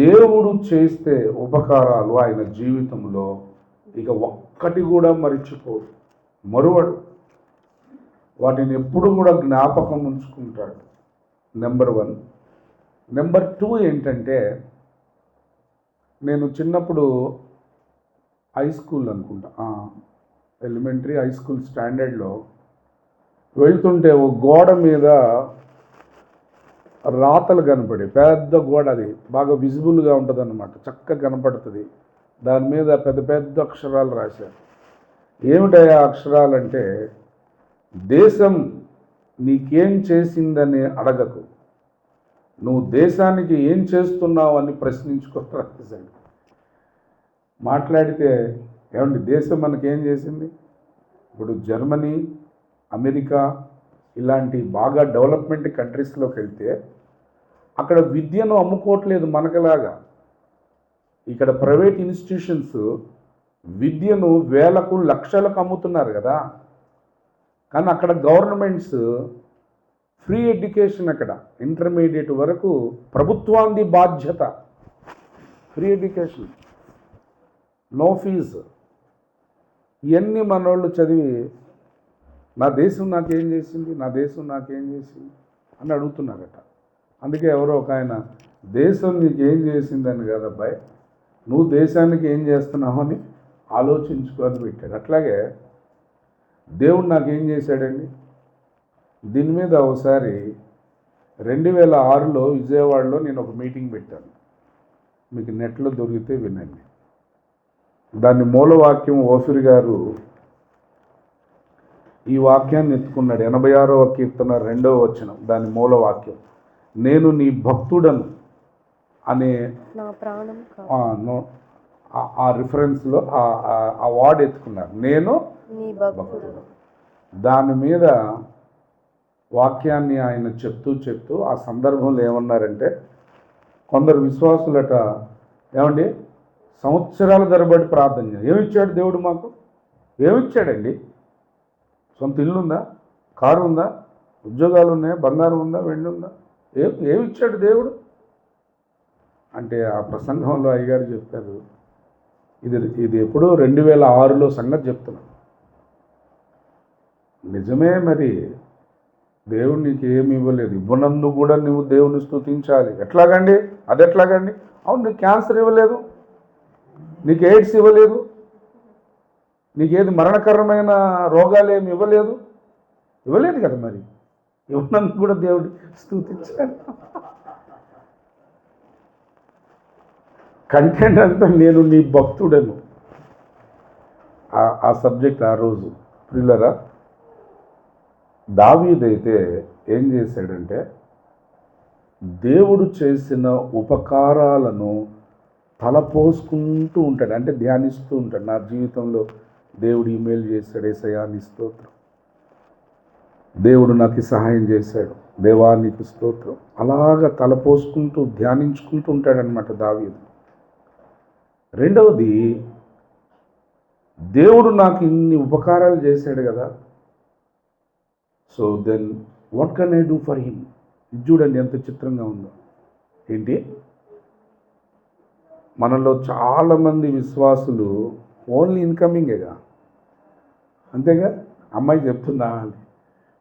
S1: దేవుడు చేస్తే ఉపకారాలు ఆయన జీవితంలో ఇక ఒక్కటి కూడా మరువడు. వాటిని ఎప్పుడు కూడా జ్ఞాపకం ఉంచుకుంటాడు. నెంబర్ 1. నెంబర్ 2 ఏంటంటే, నేను చిన్నప్పుడు హై స్కూల్ అనుకుంటా, ఎలిమెంటరీ హై స్కూల్ స్టాండర్డ్లో వెళ్తుంటే ఓ గోడ మీద రాతలు కనపడి, పెద్ద గోడ, అది బాగా విజిబుల్గా ఉంటుంది అన్నమాట, చక్కగా కనపడుతుంది. దాని మీద పెద్ద పెద్ద అక్షరాలు రాశారు. ఏమిటయా అక్షరాలంటే, దేశం నీకేం చేసిందని అడగకు, నువ్వు దేశానికి ఏం చేస్తున్నావు అని ప్రశ్నించుకోరాశాడు. మాట్లాడితే, ఏమండి దేశం మనకేం చేసింది? ఇప్పుడు జర్మనీ, అమెరికా ఇలాంటి బాగా డెవలప్మెంట్ కంట్రీస్లోకి వెళ్తే అక్కడ విద్యను అమ్ముకోవట్లేదు మనకులాగా. ఇక్కడ ప్రైవేట్ ఇన్స్టిట్యూషన్స్ విద్యను వేలకు లక్షలకు అమ్ముతున్నారు కదా. కానీ అక్కడ గవర్నమెంట్స్ ఫ్రీ ఎడ్యుకేషన్, అక్కడ ఇంటర్మీడియట్ వరకు ప్రభుత్వానికి బాధ్యత. Free education, no fee. ఇవన్నీ మనోళ్ళు చదివి నా దేశం నాకేం చేసింది అని అడుగుతున్నారట. అందుకే ఎవరో ఒక ఆయన, దేశం నీకేం చేసిందని కదబ్బాయి, నువ్వు దేశానికి ఏం చేస్తున్నావు అని ఆలోచించుకొని పెట్టాడు. అట్లాగే దేవుడు నాకేం చేశాడండి? దీని మీద ఒకసారి 2006లో విజయవాడలో నేను ఒక మీటింగ్ పెట్టాను. మీకు నెట్లో దొరికితే వినండి. దాని మూలవాక్యం ఓఫిర్ గారు ఈ వాక్యాన్ని ఎత్తుకున్నాడు. 86వ కీర్తన 2వ వచనం, దాని మూలవాక్యం, నేను నీ భక్తుడను అనే ఆ రిఫరెన్స్లో ఆ వర్డ్ ఎత్తుకున్నారు, నేను భక్తుడు. దాని మీద వాక్యాన్ని ఆయన చెప్తూ ఆ సందర్భంలో ఏమన్నారంటే, కొందరు విశ్వాసులట, ఏమండి సంవత్సరాల తరబడి ప్రార్థన చేయాలి. ఏమిచ్చాడు దేవుడు మాకు? ఏమిచ్చాడండి? సొంత ఇల్లు ఉందా? కారు ఉందా? ఉద్యోగాలు ఉన్నాయా? బంగారం ఉందా? వెండి ఉందా? ఏమిచ్చాడు దేవుడు అంటే, ఆ ప్రసంగంలో అయ్యగారు చెప్తారు, ఇది ఎప్పుడో 2006లో సంగతి చెప్తున్నాను. నిజమే, మరి దేవుడు నీకు ఏమి ఇవ్వలేదు, ఇవ్వనందు కూడా నువ్వు దేవుని స్తుతించాలి. ఎట్లాగండి? అది ఎట్లాగండి? అవును, నీకు క్యాన్సర్ ఇవ్వలేదు, నీకు ఎయిడ్స్ ఇవ్వలేదు, నీకేది మరణకరమైన రోగాలు ఏమి ఇవ్వలేదు కదా. మరి ఇవ్వనందుకు కూడా దేవుడు స్తుతించాలి. కంటెంట్ అంతా నేను నీ భక్తుడను. ఆ సబ్జెక్ట్ ఆ రోజు. ప్రియులరా, దావీదైతే ఏం చేశాడంటే, దేవుడు చేసిన ఉపకారాలను తలపోసుకుంటూ ఉంటాడు, అంటే ధ్యానిస్తూ ఉంటాడు. నా జీవితంలో దేవుడు ఈమెయిల్ చేశాడు, యేసయ్యా నీ స్తోత్రం, దేవుడు నాకు సహాయం చేశాడు, దేవా నీకు స్తోత్రం, అలాగా తలపోసుకుంటూ ధ్యానించుకుంటూ ఉంటాడనమాట దావీదు. రెండవది, దేవుడు నాకు ఇన్ని ఉపకారాలు చేశాడు కదా, so then what can I do for him? ఇది చూడండి ఎంత చిత్రంగా ఉందో. ఏంటి, మనలో చాలామంది విశ్వాసులు ఓన్లీ ఇన్కమింగేగా, అంతేగా, అమ్మాయి చెప్తుందా,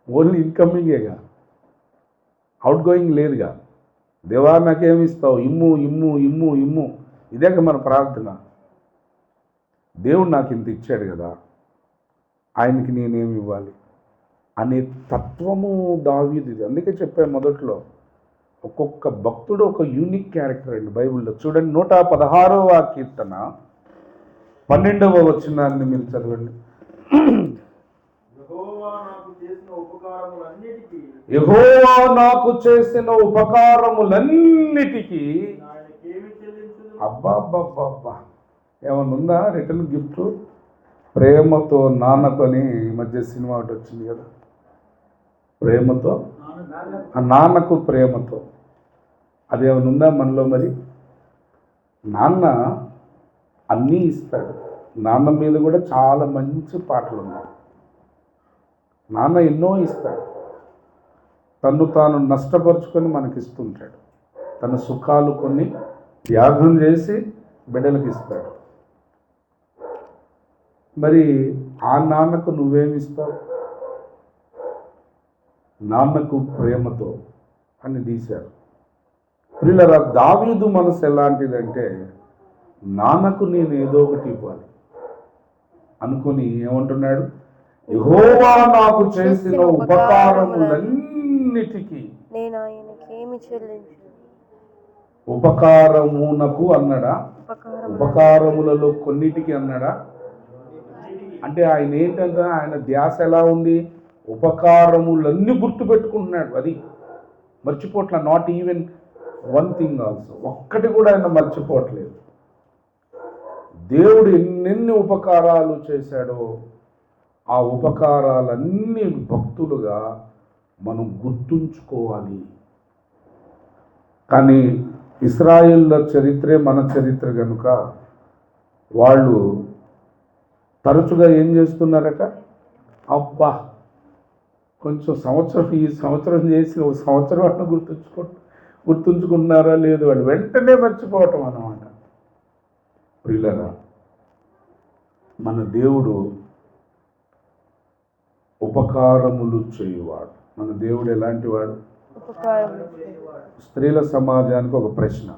S1: ఓన్లీ ఇన్కమింగేగా, అవుట్ గోయింగ్ లేదుగా. దేవా నాకేమిస్తావు, ఇమ్ము, ఇదేగా మన ప్రార్థన. దేవుడు నాకు ఇంత ఇచ్చాడు కదా, ఆయనకి నేనేమి ఇవ్వాలి అనే తత్వము దావీదుది. అందుకే చెప్పాను మొదట్లో, ఒక్కొక్క భక్తుడు ఒక యూనిక్ క్యారెక్టర్ అండి బైబిల్లో. చూడండి, 116వ కీర్తన 12వ వచనాన్ని మీరు చదవండి. యెహోవా నాకు చేసిన ఉపకారములన్నిటికీ అబ్బా ఏమన్నా ఉందా రిటర్న్ గిఫ్ట్? ప్రేమతో నాన్నకొని ఈ మధ్య సినిమా ఒకటి వచ్చింది కదా, ప్రేమతో నాన్నకు ప్రేమతో. అదేమైనా ఉందా మనలో? మరి నాన్న అన్నీ ఇస్తాడు. నాన్న మీద కూడా చాలా మంచి పాటలు ఉన్నాయి. నాన్న ఎన్నో ఇస్తాడు. తను తాను నష్టపరుచుకొని మనకిస్తుంటాడు. తన సుఖాలు కొన్ని త్యాగం చేసి బిడ్డలకు ఇస్తాడు. మరి ఆ నాన్నకు నువ్వేమిస్తావు? నాన్నకు ప్రేమతో అని తీశారు. ప్రియులారా, దావీదు మనసు ఎలాంటిదంటే, నాన్నకు నేను ఏదో ఒకటి ఇవ్వాలి అనుకొని ఏమంటున్నాడు? యెహోవా నాకు చేసిన ఉపకారములన్నిటికీ
S2: నేను ఆయనకి ఏమి చెల్లించు.
S1: ఉపకారమునకు అన్నాడా? ఉపకారములలో కొన్నిటికి అన్నాడా? అంటే ఆయన ఏంటంటే, ఆయన ధ్యాస ఎలా ఉంది? ఉపకారములన్నీ గుర్తుపెట్టుకుంటున్నాడు. అది మర్చిపోట్ల. Not even one thing also. ఒక్కటి కూడా ఆయన మర్చిపోవట్లేదు. దేవుడు ఎన్నెన్ని ఉపకారాలు చేశాడో ఆ ఉపకారాలన్నీ భక్తులుగా మనం గుర్తుంచుకోవాలి. కానీ ఇశ్రాయేళ్ల చరిత్రే మన చరిత్ర కనుక వాళ్ళు తరచుగా ఏం చేస్తున్నారట? అబ్బా, కొంచెం ఈ సంవత్సరం చేసి ఒక సంవత్సరం అట్లా గుర్తుంచుకుంటున్నారా లేదు, వాళ్ళు వెంటనే మర్చిపోవటం అన్నమాట. ప్రియులారా, మన దేవుడు ఉపకారములు చేయువాడు. మన దేవుడు ఎలాంటి వాడు? స్త్రీల సమాజానికి ఒక ప్రశ్న,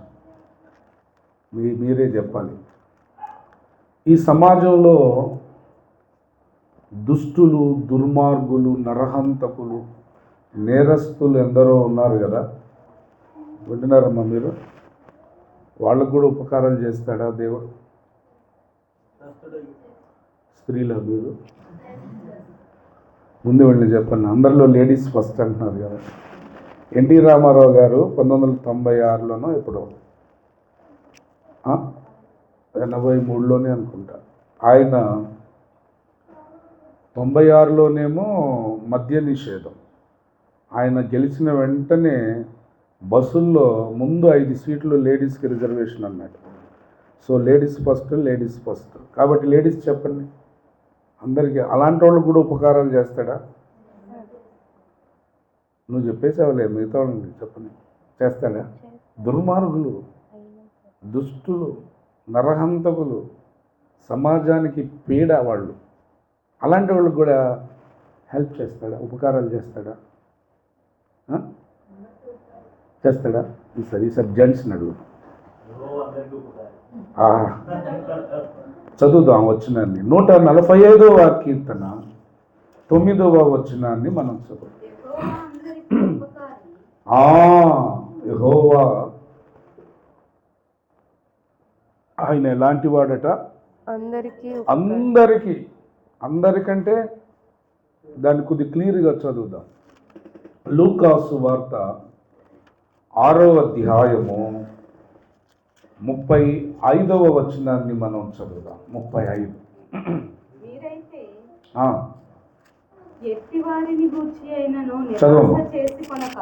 S1: మీరే చెప్పాలి. ఈ సమాజంలో దుష్టులు, దుర్మార్గులు, నరహంతకులు, నేరస్తులు ఎందరో ఉన్నారు కదా. వింటున్నారమ్మా మీరు? వాళ్ళకు కూడా ఉపకారాలు చేస్తాడా దేవుడు? స్త్రీలో మీరు ముందు వెళ్ళి చెప్పండి. అందరిలో లేడీస్ ఫస్ట్ అంటున్నారు కదా. ఎన్టీ రామారావు గారు 1996లోనో ఎప్పుడో 83లోనే అనుకుంటా, ఆయన 96లోనేమో మద్య నిషేధం. ఆయన గెలిచిన వెంటనే బస్సుల్లో ముందు 5 సీట్లు లేడీస్కి రిజర్వేషన్ అన్నాడు. సో లేడీస్ ఫస్ట్ కాబట్టి లేడీస్ చెప్పండి అందరికీ. అలాంటి వాళ్ళకి కూడా ఉపకారాలు చేస్తాడా? నువ్వు చెప్పేసావులే, మిగతా వాళ్ళని చెప్పండి. చేస్తాడా? దుర్మార్గులు, దుష్టులు, నరహంతకులు, సమాజానికి పీడ వాళ్ళు, అలాంటి వాళ్ళకి కూడా హెల్ప్ చేస్తాడా? ఉపకారాలు చేస్తాడా? చేస్తాడా? ఈసారి జెంట్స్ని అడుగు. చదువుదాం వచనాన్ని. 145వ కీర్తన 9వ వచనాన్ని మనం చదువు. యెహోవా ఆయన ఎలాంటి వాడట? అందరికంటే దాన్ని కొద్ది క్లియర్గా చదువుదాం. లూకాసు వార్త 6వ అధ్యాయము 35వ వచనాన్ని మనం చదువుదాం. 35.
S3: ఎట్టివారిని గూర్చి అయినను నిరాశ చేసుకొనక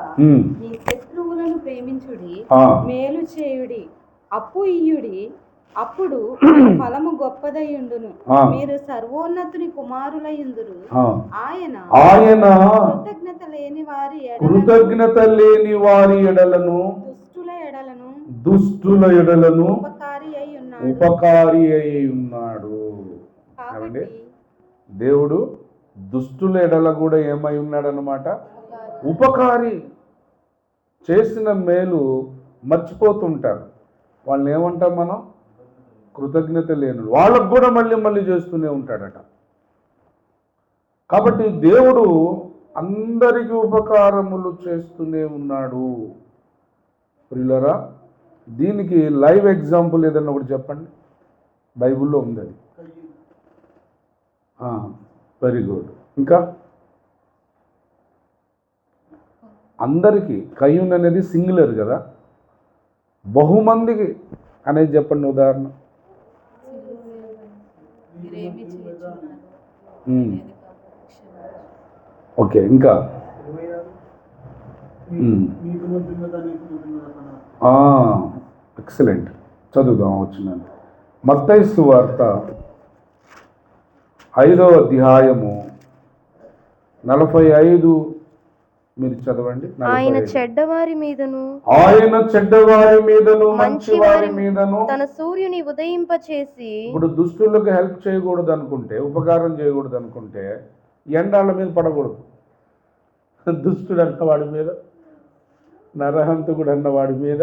S3: మీ శత్రువులను ప్రేమించుడి, మేలు చేయుడి, అప్పు ఇయ్యుడి, అప్పుడు ఫలము గొప్పదయుండును. మీరు సర్వోన్నతుని కుమారులయుందురు. ఆయన కృతజ్ఞత లేని వారి ఎడలను దుష్టుల ఎడలను
S1: ఉపకారి అయి ఉన్నాడు. దేవుడు దుష్టుల ఎడల కూడా ఏమై ఉన్నాడు అన్నమాట? ఉపకారి. చేసిన మేలు మర్చిపోతుంటారు. వాళ్ళని ఏమంటాం మనం? కృతజ్ఞత లేని వాళ్ళకు కూడా మళ్ళీ చేస్తూనే ఉంటాడట. కాబట్టి దేవుడు అందరికీ ఉపకారములు చేస్తూనే ఉన్నాడు. ప్రియులారా, దీనికి లైవ్ ఎగ్జాంపుల్ ఏదన్నా ఒకటి చెప్పండి. బైబిల్లో ఉంది అది. Very good. ఇంకా అందరికీ కయ్యూన్ అనేది సింగులర్ కదా, బహుమందికి అనేది చెప్పండి ఉదాహరణ. ఓకే, ఇంకా ఎక్సలెంట్. చదువుదాం వచ్చినాను. మత్తయి సువార్త 5వ అధ్యాయము 45 మీరు చదవండి.
S2: ఆయన చెడ్డవారి మీదను
S1: మంచివారి మీదను
S2: తన సూర్యుని ఉదయింపచేసి.
S1: ఇప్పుడు దుష్టులకు హెల్ప్ చేయకూడదు అనుకుంటే, ఉపకారం చేయకూడదు అనుకుంటే ఎండాళ్ళ మీద పడకూడదు. దుష్టుడు అన్నవాడి మీద, నరహంతకుడు అన్నవాడి మీద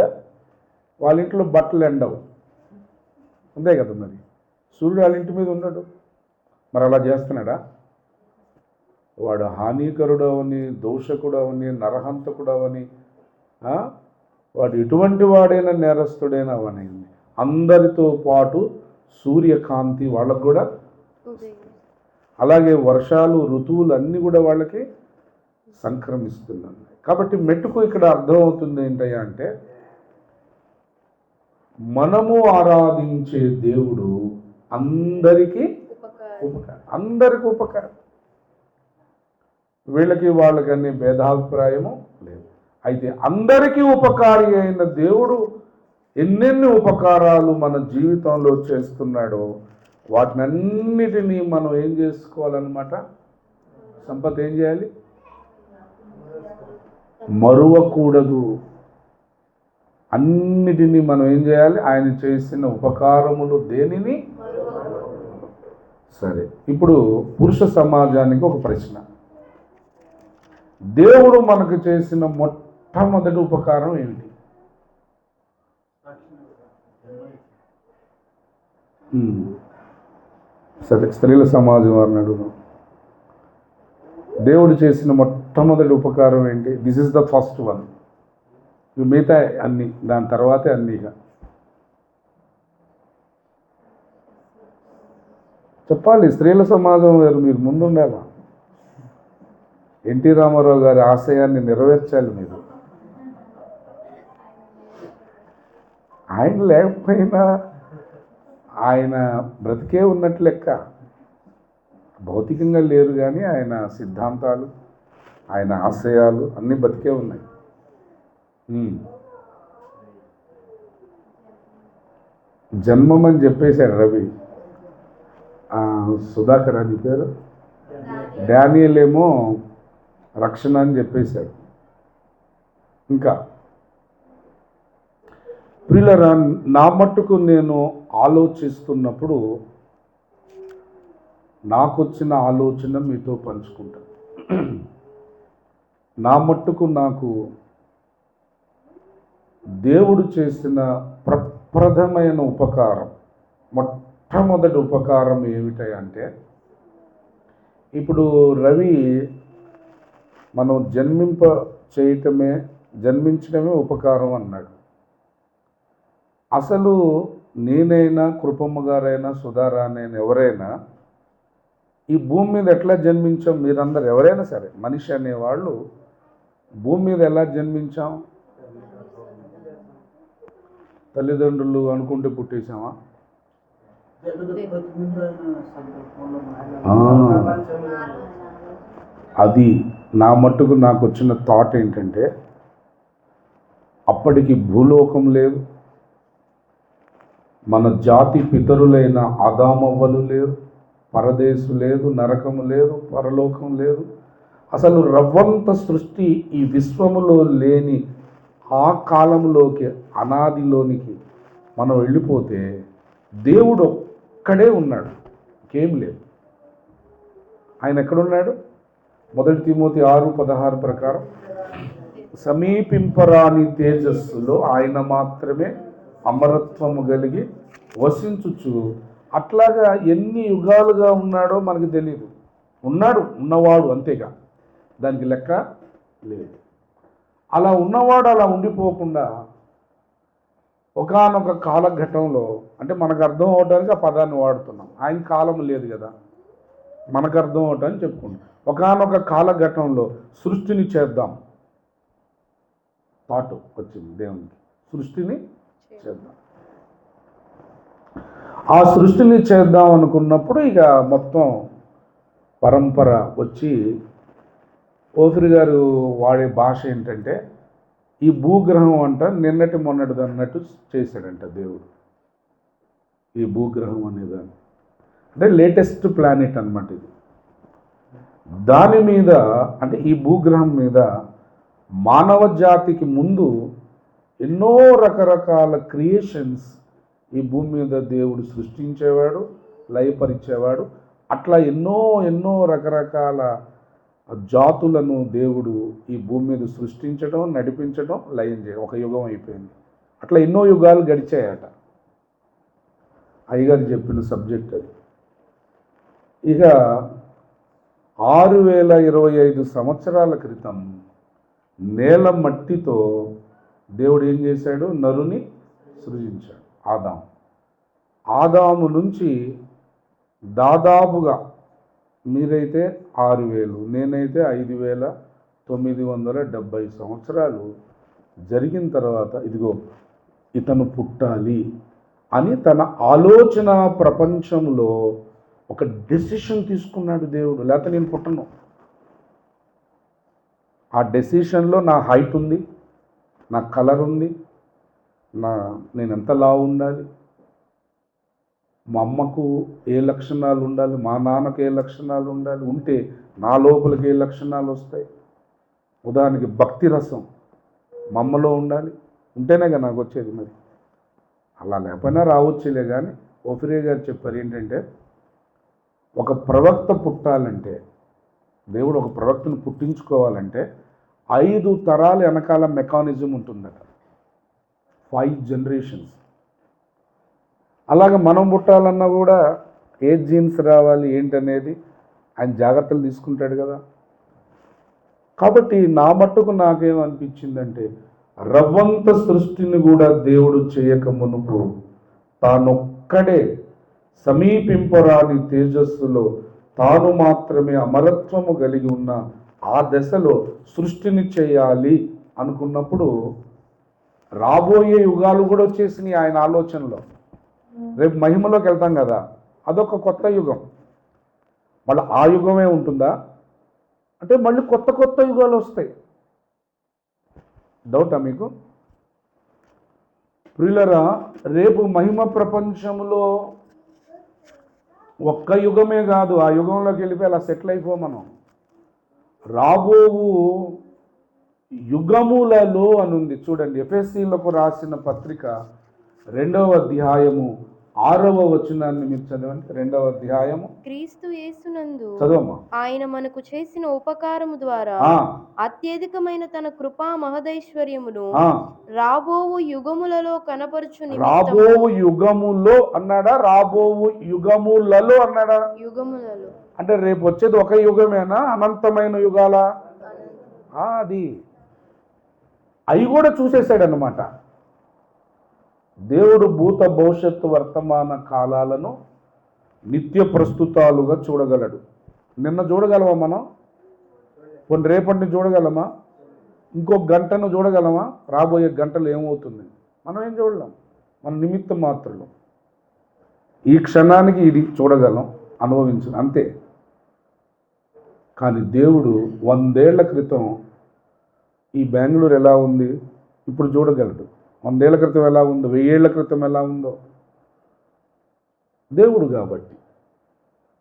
S1: వాళ్ళ ఇంట్లో బట్టలు ఎండవు, అంతే కదా. మరి సూర్యుడు వాళ్ళ ఇంటి మీద ఉన్నాడు, మరి అలా చేస్తున్నాడా? వాడు హానికరుడు అవని, దోషకుడు అవని, నరహంతకుడు అవని, వాడు ఎటువంటి వాడైనా నేరస్తుడైనా అవని, అందరితో పాటు సూర్యకాంతి వాళ్ళకు కూడా, అలాగే వర్షాలు, ఋతువులు అన్నీ కూడా వాళ్ళకి సంక్రమిస్తున్నాయి. కాబట్టి మెట్టుకు ఇక్కడ అర్థమవుతుంది ఏంటయ్యా అంటే, మనము ఆరాధించే దేవుడు అందరికీ ఉపకారం, అందరికీ ఉపకారం. వీళ్ళకి వాళ్ళకన్నీ భేదాభిప్రాయము లేదు. అయితే అందరికీ ఉపకారి అయిన దేవుడు ఎన్నెన్ని ఉపకారాలు మన జీవితంలో చేస్తున్నాడో వాటినన్నిటినీ మనం ఏం చేసుకోవాలన్నమాట? సంపద ఏం చేయాలి? మరువకూడదు. అన్నిటినీ మనం ఏం చేయాలి? ఆయన చేసిన ఉపకారములు దేనిని? సరే, ఇప్పుడు పురుష సమాజానికి ఒక ప్రశ్న. దేవుడు మనకు చేసిన మొట్టమొదటి ఉపకారం ఏమిటి? సరే, స్త్రీల సమాజం వారిని అడుగుదాం. దేవుడు చేసిన మొట్టమొదటి ఉపకారం ఏంటి? This is the first one. మిగతా అన్ని దాని తర్వాతే అన్నీగా చెప్పాలి. స్త్రీల సమాజం వేరు, మీరు ముందుండాలా. ఎన్టీ రామారావు గారి ఆశయాన్ని నెరవేర్చాలి మీరు. ఆయన లేకపోయినా ఆయన బ్రతికే ఉన్నట్లు లెక్క. భౌతికంగా లేరు కానీ ఆయన సిద్ధాంతాలు, ఆయన ఆశయాలు అన్నీ బతికే ఉన్నాయి. జన్మం అని చెప్పేశాడు రవి. సుధాకర్ అని పేరు, డానియల్ ఏమో రక్షణ అని చెప్పేశాడు. ఇంకా ప్రియులరా, నా మట్టుకు నేను ఆలోచిస్తున్నప్పుడు నాకొచ్చిన ఆలోచన మీతో పంచుకుంటాను. నా మట్టుకు నాకు దేవుడు చేసిన ప్రప్రథమైన ఉపకారం, మొట్టమొదటి ఉపకారం ఏమిటంటే, ఇప్పుడు రవి మనం జన్మించడమే ఉపకారం అన్నాడు. అసలు నేనైనా, కృపమ్మ గారైనా, సుధారానైనా, ఎవరైనా ఈ భూమి మీద ఎట్లా జన్మించాం? మీరందరూ ఎవరైనా సరే, మనిషి అనేవాళ్ళు భూమి మీద ఎలా జన్మించాం? తల్లిదండ్రులు అనుకుంటే పుట్టేశామా? అది నా మట్టుకు నాకు వచ్చిన థాట్ ఏంటంటే, అప్పటికి భూలోకం లేదు, మన జాతి పితరులైన ఆదామవ్వలు లేరు, పరదేశు లేదు, నరకము లేదు, పరలోకం లేదు. అసలు రవ్వంత సృష్టి ఈ విశ్వములో లేని ఆ కాలంలోకి, అనాదిలోనికి మనం వెళ్ళిపోతే దేవుడు ఒక్కడే ఉన్నాడు, ఇంకేం లేదు. ఆయన ఎక్కడున్నాడు? 1 తిమోతి 6:16 ప్రకారం సమీపింపరాని తేజస్సులో ఆయన మాత్రమే అమరత్వము కలిగి వసించుచు. అట్లాగా ఎన్ని యుగాలుగా ఉన్నాడో మనకు తెలియదు. ఉన్నాడు, ఉన్నవాడు, అంతేగా, దానికి లెక్క లేదు. అలా ఉన్నవాడు అలా ఉండిపోకుండా ఒకానొక కాలఘట్టంలో, అంటే మనకు అర్థం అవడానికి ఆ పదాన్ని వాడుతున్నాం, ఆయన కాలం లేదు కదా, మనకు అర్థం అవటానికి చెప్పుకుంటాం. ఒకానొక కాలఘట్టంలో సృష్టిని చేద్దాం పాటు వచ్చింది దేవునికి, సృష్టిని చేద్దాం. ఆ సృష్టిని చేద్దాం అనుకున్నప్పుడు ఇక మొత్తం పరంపర వచ్చి, ఓఫిరి గారు వాడే భాష ఏంటంటే, ఈ భూగ్రహం అంట నిన్నటి మొన్నటిది అన్నట్టు చేశాడంట దేవుడు. ఈ భూగ్రహం అనేదాన్ని అంటే లేటెస్ట్ ప్లానెట్ అన్నమాట ఇది. దాని మీద అంటే ఈ భూగ్రహం మీద మానవ జాతికి ముందు ఎన్నో రకరకాల క్రియేషన్స్ ఈ భూమి మీద దేవుడు సృష్టించేవాడు, లయపరిచేవాడు. అట్లా ఎన్నో రకరకాల జాతులను దేవుడు ఈ భూమి మీద సృష్టించడం, నడిపించడం, లయం చేయడం. ఒక యుగం అయిపోయింది. అట్లా ఎన్నో యుగాలు గడిచాయట. అయ్యగారు చెప్పిన సబ్జెక్ట్ అది. ఇక 6025 సంవత్సరాల క్రితం నేల మట్టితో దేవుడు ఏం చేశాడు? నరుని సృజించాడు. ఆదాము నుంచి దాదాపుగా మీరైతే 6000, నేనైతే 5970 సంవత్సరాలు జరిగిన తర్వాత ఇదిగో ఇతను పుట్టాలి అని తన ఆలోచన ప్రపంచంలో ఒక డెసిషన్ తీసుకున్నాడు దేవుడు. లేకపోతే నేను పుట్టను. ఆ డెసిషన్లో నా హైట్ ఉంది, నా కలర్ ఉంది, నేను ఎంత లావు ఉండాలి, మా అమ్మకు ఏ లక్షణాలు ఉండాలి, మా నాన్నకు ఏ లక్షణాలు ఉండాలి, ఉంటే నా లోపలికి ఏ లక్షణాలు వస్తాయి. ఉదాహరణకి భక్తి రసం మా అమ్మలో ఉండాలి, ఉంటేనే కదా నాకు వచ్చేది. మరి అలా లేకపోయినా రావచ్చులే. కానీ ఓఫిరే గారు చెప్పారు ఏంటంటే, ఒక ప్రవక్త పుట్టాలంటే, దేవుడు ఒక ప్రవక్తను పుట్టించుకోవాలంటే 5 తరాల వెనకాల మెకానిజం ఉంటుందట. 5 జనరేషన్స్. అలాగే మనం పుట్టాలన్నా కూడా ఏ జీన్స్ రావాలి ఏంటనేది ఆయన జాగ్రత్తలు తీసుకుంటాడు కదా. కాబట్టి నా మట్టుకు నాకేమనిపించిందంటే, రవ్వంత సృష్టిని కూడా దేవుడు చేయక మునుపు తానొక్కడే సమీపింపరాని తేజస్సులో తాను మాత్రమే అమరత్వము కలిగి ఉన్న ఆ దశలో సృష్టిని చేయాలి అనుకున్నప్పుడు రాబోయే యుగాలు కూడా వచ్చేసినాయి ఆయన ఆలోచనలో. రేపు మహిమలోకి వెళ్తాం కదా, అదొక కొత్త యుగం. మళ్ళీ ఆ యుగమే ఉంటుందా అంటే మళ్ళీ కొత్త యుగాలు వస్తాయి. డౌటా మీకు? ప్రియులరా, రేపు మహిమ ప్రపంచంలో ఒక్క యుగమే కాదు, ఆ యుగంలోకి వెళ్ళిపోయి అలా సెటిల్ అయిపో మనం. రాబోవు యుగములలో అని ఉంది చూడండి. ఎఫెసీలకు రాసిన పత్రిక 2వ అధ్యాయము 6వ వచనాన్ని మీరు చదవండి. 2వ అధ్యాయము.
S2: క్రీస్తు యేసునందు
S1: చదవమ్మా.
S2: ఆయన మనకు చేసిన ఉపకారము ద్వారా అత్యధికమైన తన కృపా మహదైశ్వర్యమును రాబోవు యుగములలో కనపరచు నిమిత్తము.
S1: రాబోవు యుగములో అన్నాడా? రాబోవు యుగములలో అన్నాడా?
S2: యుగములలో
S1: అంటే రేపు వచ్చేది ఒక యుగమేనా? అనంతమైన యుగాల? అది అవి కూడా చూసేశాడనమాట. దేవుడు భూత భవిష్యత్తు వర్తమాన కాలాలను నిత్య ప్రస్తుతాలుగా చూడగలడు. నిన్న చూడగలమా మనం? కొన్ని రేపటిని చూడగలమా? ఇంకొక గంటను చూడగలమా? రాబోయే గంటలు ఏమవుతుంది మనం ఏం చూడలేం. మన నిమిత్త మాత్రులు ఈ క్షణానికి ఇది చూడగలం, అనుభవించడం అంతే. కానీ దేవుడు 100 ఏళ్ల క్రితం ఈ బెంగళూరు ఎలా ఉంది ఇప్పుడు చూడగలడు. 100 ఏళ్ల క్రితం ఎలా ఉందో, 1000 ఏళ్ల క్రితం ఎలా ఉందో దేవుడు.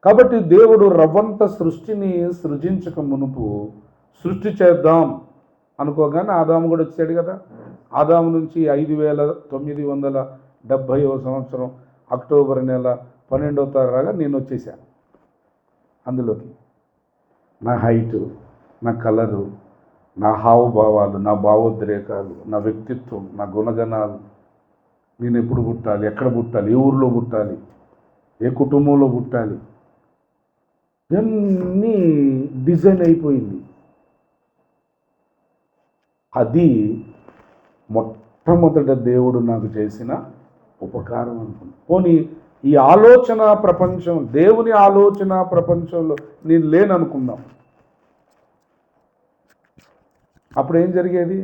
S1: కాబట్టి దేవుడు రవ్వంత సృష్టిని సృజించక మునుపు సృష్టి చేద్దాం అనుకోగానే ఆదాము కూడా వచ్చాడు కదా. ఆదాము నుంచి 5970వ సంవత్సరం అక్టోబర్ నెల 12వ తారీఖు రాగా నేను వచ్చేసాను అందులోకి. నా హైటు, నా కలరు, నా హావభావాలు, నా భావోద్రేకాలు, నా వ్యక్తిత్వం, నా గుణగణాలు, నేను ఎప్పుడు పుట్టాలి, ఎక్కడ పుట్టాలి, ఏ ఊరిలో పుట్టాలి, ఏ కుటుంబంలో పుట్టాలి, ఇవన్నీ డిజైన్ అయిపోయింది. అది మొట్టమొదట దేవుడు నాకు చేసిన ఉపకారం అనుకున్నాను. పోనీ ఈ ఆలోచన ప్రపంచం, దేవుని ఆలోచన ప్రపంచంలో నేను లేననుకుందాం, అప్పుడు ఏం జరిగేది?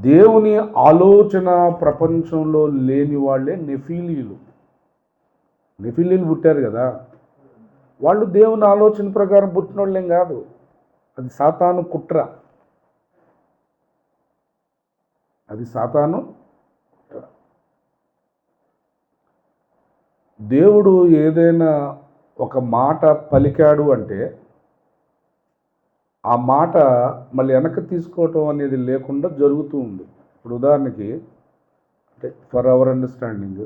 S1: దేవుని ఆలోచన ప్రపంచంలో లేని వాళ్ళే నెఫీలీలు. నెఫీలీలు పుట్టారు కదా, వాళ్ళు దేవుని ఆలోచన ప్రకారం పుట్టిన వాళ్ళేం కాదు. అది సాతాను కుట్ర, అది సాతాను కుట్ర. దేవుడు ఏదైనా ఒక మాట పలికాడు అంటే ఆ మాట మళ్ళీ వెనక్కి తీసుకోవటం అనేది లేకుండా జరుగుతూ ఉంది. ఇప్పుడు ఉదాహరణకి అంటే ఫర్ అవర్ అండర్స్టాండింగ్,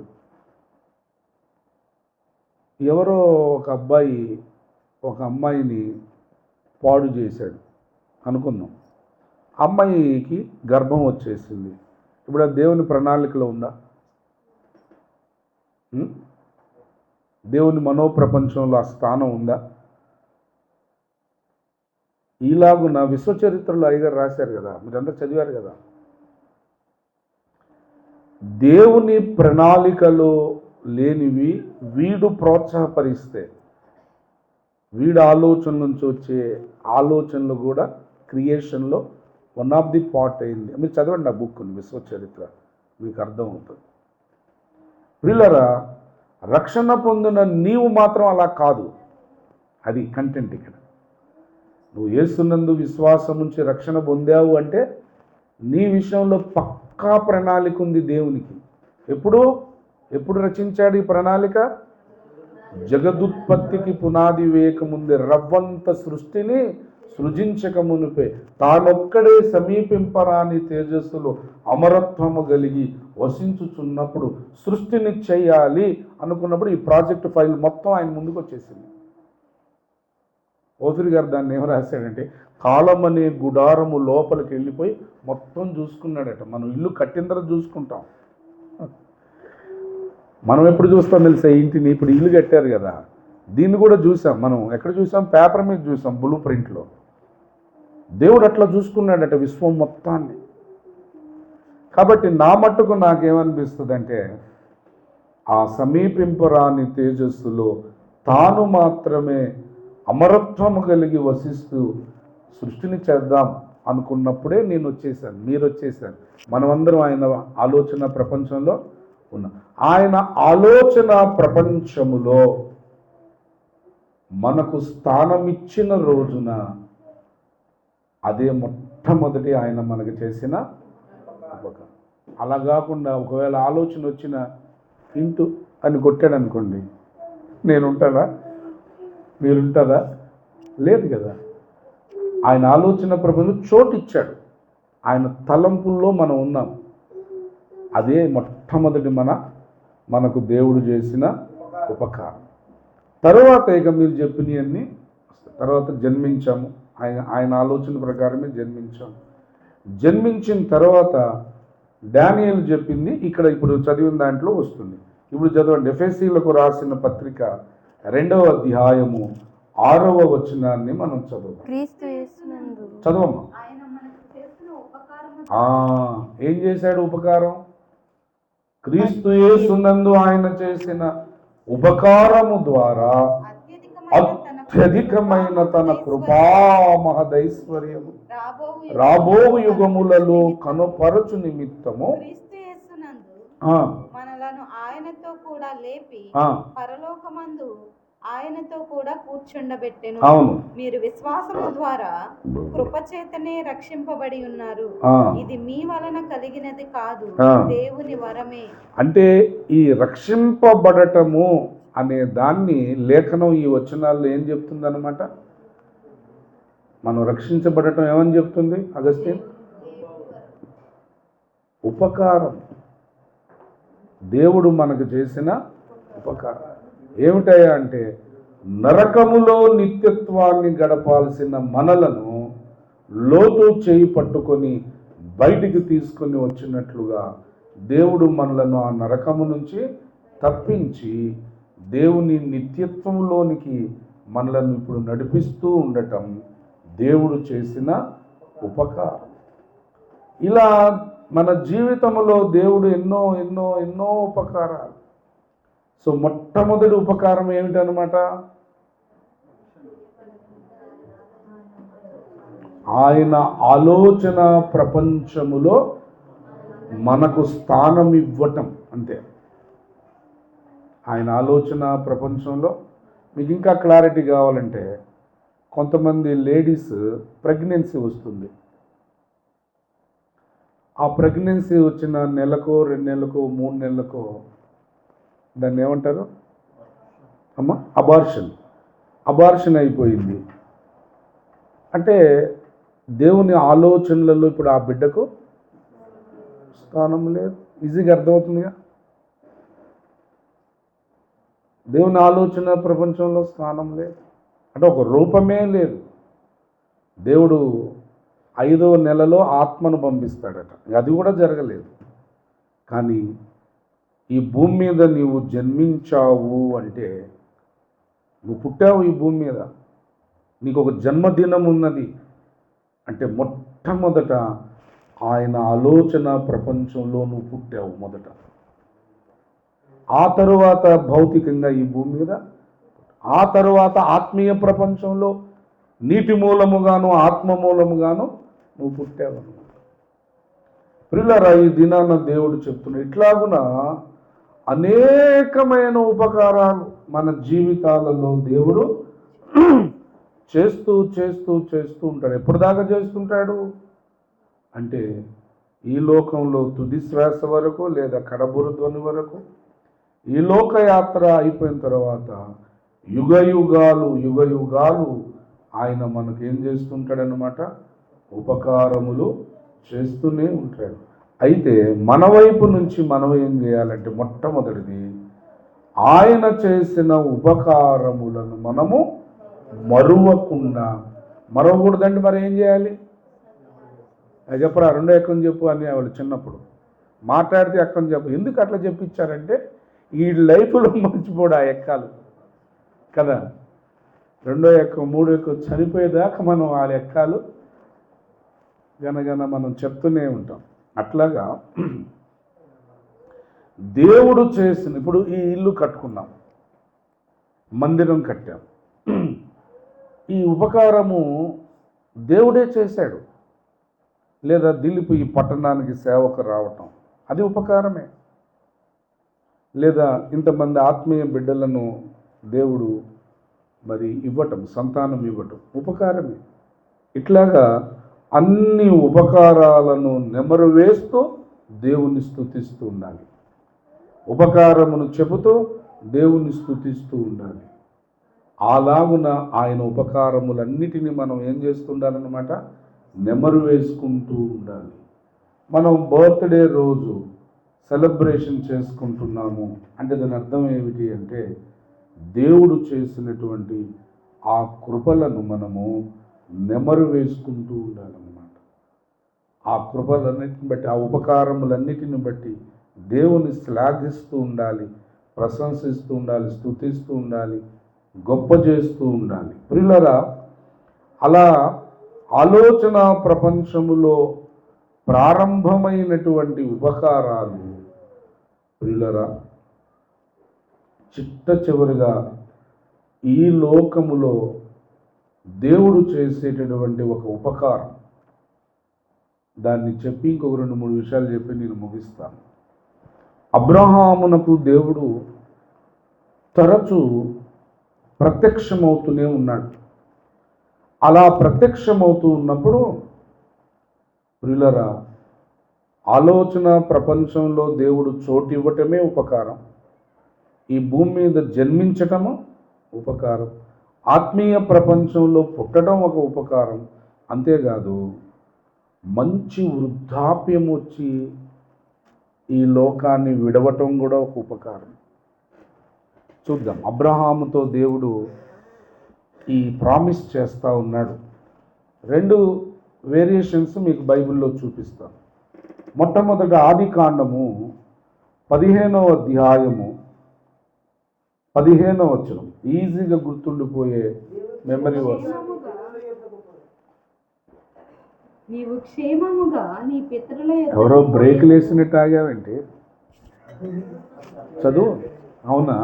S1: ఎవరో ఒక అబ్బాయి ఒక అమ్మాయిని పాడు చేశాడు అనుకుందాం. అమ్మాయికి గర్భం వచ్చేసింది. ఇప్పుడు అది దేవుని ప్రణాళికలో ఉందా? దేవుని మనోప్రపంచంలో ఆ స్థానం ఉందా? ఈలాగున విశ్వచరిత్రలో అయ్యగారు రాశారు కదా, మీరందరూ చదివారు కదా. దేవుని ప్రణాళికలో లేనివి వీడు ప్రోత్సాహపరిస్తే, వీడు ఆలోచన నుంచి వచ్చే ఆలోచనలు కూడా క్రియేషన్లో వన్ ఆఫ్ ది పార్ట్ అయింది. మీరు చదవండి ఆ బుక్ని, విశ్వచరిత్ర, మీకు అర్థమవుతుంది. ప్రియులారా, రక్షణ పొందిన నీవు మాత్రం అలా కాదు. అది కంటెంట్ ఇక్కడ. నువ్వు యేసునందు విశ్వాసం నుంచి రక్షణ పొందావు అంటే నీ విషయంలో పక్కా ప్రణాళిక ఉంది దేవునికి. ఎప్పుడు రచించాడు ఈ ప్రణాళిక? జగదుత్పత్తికి పునాది వేయకముందే, రవ్వంత సృష్టిని సృజించక మునిపే తానొక్కడే సమీపింపరాని తేజస్సులో అమరత్వము కలిగి వసించుచున్నప్పుడు సృష్టిని చేయాలి అనుకున్నప్పుడు ఈ ప్రాజెక్ట్ ఫైల్ మొత్తం ఆయన ముందుకు వచ్చేసింది. ఓఫిర్ గారు దాన్ని ఏం రాశాడంటే, కాలం అనే గుడారము లోపలికి వెళ్ళిపోయి మొత్తం చూసుకున్నాడట. మనం ఇల్లు కట్టిన తర్వాత చూసుకుంటాం. మనం ఎప్పుడు చూస్తాం తెలుసా ఇంటిని? ఇప్పుడు ఇల్లు కట్టారు కదా, దీన్ని కూడా చూసాం. మనం ఎక్కడ చూసాం? పేపర్ మీద చూసాం, బ్లూ ప్రింట్లో. దేవుడు అట్లా చూసుకున్నాడట విశ్వం మొత్తాన్ని. కాబట్టి నా మట్టుకు నాకేమనిపిస్తుంది అంటే, ఆ సమీపింపరాని తేజస్సులో తాను మాత్రమే అమరత్వము కలిగి వసిస్తూ సృష్టిని చేద్దాం అనుకున్నప్పుడే నేను వచ్చేసాను, మీరు వచ్చేసాను. మనమందరం ఆయన ఆలోచన ప్రపంచంలో ఉన్నాం. ఆయన ఆలోచన ప్రపంచములో మనకు స్థానం ఇచ్చిన రోజున అదే మొట్టమొదటి ఆయన మనకు చేసిన ఉపకారం. అలా కాకుండా ఒకవేళ ఆలోచన వచ్చిన ఇంటూ అని కొట్టాడు అనుకోండి, నేనుంటానా? మీరుంటారా? లేదు కదా. ఆయన ఆలోచన ప్రపంచంలో చోటు ఇచ్చాడు. ఆయన తలంపుల్లో మనం ఉన్నాం. అదే మొట్టమొదటి మనకు దేవుడు చేసిన ఉపకారం. తర్వాత ఇక మీరు చెప్పినవన్నీ తర్వాత జన్మించాము. ఆయన ఆలోచన ప్రకారమే జన్మించాము. జన్మించిన తర్వాత డానియేలు చెప్పింది ఇక్కడ ఇప్పుడు చదివిన దాంట్లో వస్తుంది. ఇప్పుడు చదవండి, ఎఫెసీయులకు రాసిన పత్రిక 2వ అధ్యాయము 6వ వచనాన్ని మనం చదవం. చదవమ్మా. ఏం చేశాడు ఉపకారం? క్రీస్తు యేసునందు ఆయన చేసిన ఉపకారము ద్వారా అత్యధికమైన తన కృపా మహదైశ్వర్యము రాబో యుగములలో కనుపరచు నిమిత్తము
S3: మనలను ఆయనతో కూడా లేపి పరలోకమందు ఆయనతో కూడా కూర్చుండబెట్టెను.
S1: అవును,
S3: మీరు విశ్వాసము ద్వారా కృపచేతనే రక్షింపబడి ఉన్నారు. ఇది మీ వలన కలిగినది కాదు, దేవుని వరమే.
S1: అంటే ఈ రక్షింపబడటము అనే దాన్ని లేఖనం ఈ వచనాల్లో ఏం చెప్తుంది అనమాట? మనం రక్షించబడటం ఏమని చెప్తుంది అగస్టిన్? ఉపకారం. దేవుడు మనకు చేసిన ఉపకారం ఏమిటయ్యా అంటే, నరకములో నిత్యత్వాన్ని గడపాల్సిన మనలను లోతు చేయి పట్టుకొని బయటికి తీసుకొని వచ్చినట్లుగా దేవుడు మనలను ఆ నరకము నుంచి తప్పించి దేవుని నిత్యత్వంలోనికి మనలను ఇప్పుడు నడిపిస్తూ ఉండటం దేవుడు చేసిన ఉపకారం. ఇలా మన జీవితంలో దేవుడు ఎన్నో ఎన్నో ఎన్నో ఉపకారాలు. సో మొట్టమొదటి ఉపకారం ఏమిటనమాట? ఆయన ఆలోచన ప్రపంచములో మనకు స్థానం ఇవ్వటం. అంతే. ఆయన ఆలోచన ప్రపంచంలో మీకు ఇంకా క్లారిటీ కావాలంటే కొంతమంది లేడీస్ ప్రెగ్నెన్సీ వస్తుంది. ఆ ప్రెగ్నెన్సీ వచ్చిన నెలకో 2 నెలలకో 3 నెలలకో దాన్ని ఏమంటారు అమ్మ? అబార్షన్ అయిపోయింది. అంటే దేవుని ఆలోచనలలో ఇప్పుడు ఆ బిడ్డకు స్థానం లేదు. ఈజీగా అర్థమవుతుందిగా. దేవుని ఆలోచన ప్రపంచంలో స్థానం లేదు, అంటే ఒక రూపమే లేదు. దేవుడు 5వ నెలలో ఆత్మను పంపిస్తాడట, అది కూడా జరగలేదు. కానీ ఈ భూమి మీద నీవు జన్మించావు అంటే, నువ్వు పుట్టావు ఈ భూమి మీద, నీకు ఒక జన్మదినం ఉన్నది అంటే మొట్టమొదట ఆయన ఆలోచన ప్రపంచంలో నువ్వు పుట్టావు మొదట. ఆ తరువాత భౌతికంగా ఈ భూమి మీద, ఆ తరువాత ఆత్మీయ ప్రపంచంలో నీటి మూలముగాను ఆత్మ మూలముగాను నువ్వు పుట్టావు. ప్రియులారా, ఈ దినాన దేవుడు చెప్తున్నాడు, ఇట్లాగున అనేకమైన ఉపకారాలు మన జీవితాలలో దేవుడు చేస్తూ చేస్తూ చేస్తూ ఉంటాడు. ఎప్పుడు దాకా చేస్తుంటాడు అంటే, ఈ లోకంలో తుది శ్వాస వరకు లేదా కడబురు ధ్వని వరకు, ఈ లోకయాత్ర అయిపోయిన తర్వాత యుగ యుగాలు ఆయన మనకేం చేస్తుంటాడనమాట, ఉపకారములు చేస్తూనే ఉంటాడు. అయితే మన వైపు నుంచి మనం ఏం చేయాలంటే, మొట్టమొదటిది ఆయన చేసిన ఉపకారములను మనము మరవకూడదండి. మరి ఏం చేయాలి? అది చెప్పరా, 2 ఎక్కని చెప్పు అని వాళ్ళు చిన్నప్పుడు మాట్లాడితే ఎక్కని చెప్పు. ఎందుకు అట్లా చెప్పించారంటే, ఈ లైఫ్లో మర్చిపోడు ఆ ఎక్కాలు కదా. 2వ ఎక్కం 3వ ఎక్కం చనిపోయేదాకా మనం ఆ ఎక్కాలు గనగన మనం చెప్తూనే ఉంటాం. అట్లాగా దేవుడు చేసిన, ఇప్పుడు ఈ ఇల్లు కట్టుకున్నాం, మందిరం కట్టాం, ఈ ఉపకారము దేవుడే చేశాడు. లేదా దిలీప్ ఈ పట్టణానికి సేవకు రావటం, అది ఉపకారమే. లేదా ఇంతమంది ఆత్మీయ బిడ్డలను దేవుడు మరి ఇవ్వటం, సంతానం ఇవ్వటం ఉపకారమే. ఇట్లాగా అన్ని ఉపకారాలను నెమరు వేస్తూ దేవుని స్తుతిస్తూ ఉండాలి. ఉపకారమును చెబుతూ దేవుని స్తుతిస్తూ ఉండాలి. అలాగున ఆయన ఉపకారములన్నిటినీ మనం ఏం చేస్తుండాలన్నమాట, నెమరు వేసుకుంటూ ఉండాలి. మనం బర్త్డే రోజు సెలబ్రేషన్ చేసుకుంటున్నాము అంటే దాని అర్థం ఏమిటి అంటే, దేవుడు చేసినటువంటి ఆ కృపలను మనము నెమరు వేసుకుంటూ ఉండాలన్నమాట. ఆ కృపలన్నిటిని బట్టి, ఆ ఉపకారములన్నిటిని బట్టి దేవుని శ్లాఘిస్తూ ఉండాలి, ప్రశంసిస్తూ ఉండాలి, స్తుతిస్తూ ఉండాలి, గొప్ప చేస్తూ ఉండాలి. ప్రియులారా, అలా ఆలోచన ప్రపంచములో ప్రారంభమైనటువంటి ఉపకారాలు ప్రియులారా చిట్ట చివరిగా ఈ లోకములో దేవుడు చేసేటటువంటి ఒక ఉపకారం, దాన్ని చెప్పి ఇంకొక 2-3 విషయాలు చెప్పి నేను ముగిస్తాను. అబ్రహామునకు దేవుడు తరచూ ప్రత్యక్షమవుతూనే ఉన్నాడు. అలా ప్రత్యక్షమవుతూ ఉన్నప్పుడు ప్రియులారా, ఆలోచన ప్రపంచంలో దేవుడు చోటు ఇవ్వటమే ఉపకారం, ఈ భూమి మీద జన్మించటము ఉపకారం, ఆత్మీయ ప్రపంచంలో పుట్టడం ఒక ఉపకారం. అంతేకాదు, మంచి వృద్ధాప్యం వచ్చి ఈ లోకాన్ని విడవటం కూడా ఒక ఉపకారం. చూద్దాం, అబ్రహాముతో దేవుడు ఈ ప్రామిస్ చేస్తూ ఉన్నాడు. 2 వేరియేషన్స్ మీకు బైబిల్లో చూపిస్తాను. మొట్టమొదట ఆదికాండము 15వ అధ్యాయము 15వ వచనం, ఈజీగా గుర్తుండిపోయే మెమరీ వర్స్.
S3: నీవు క్షేమముగా నీ పితరుల యొద్దకు
S1: ఎవరో బ్రేక్లు వేసినట్టు ఆగావేంటి? చదువు. అవునా,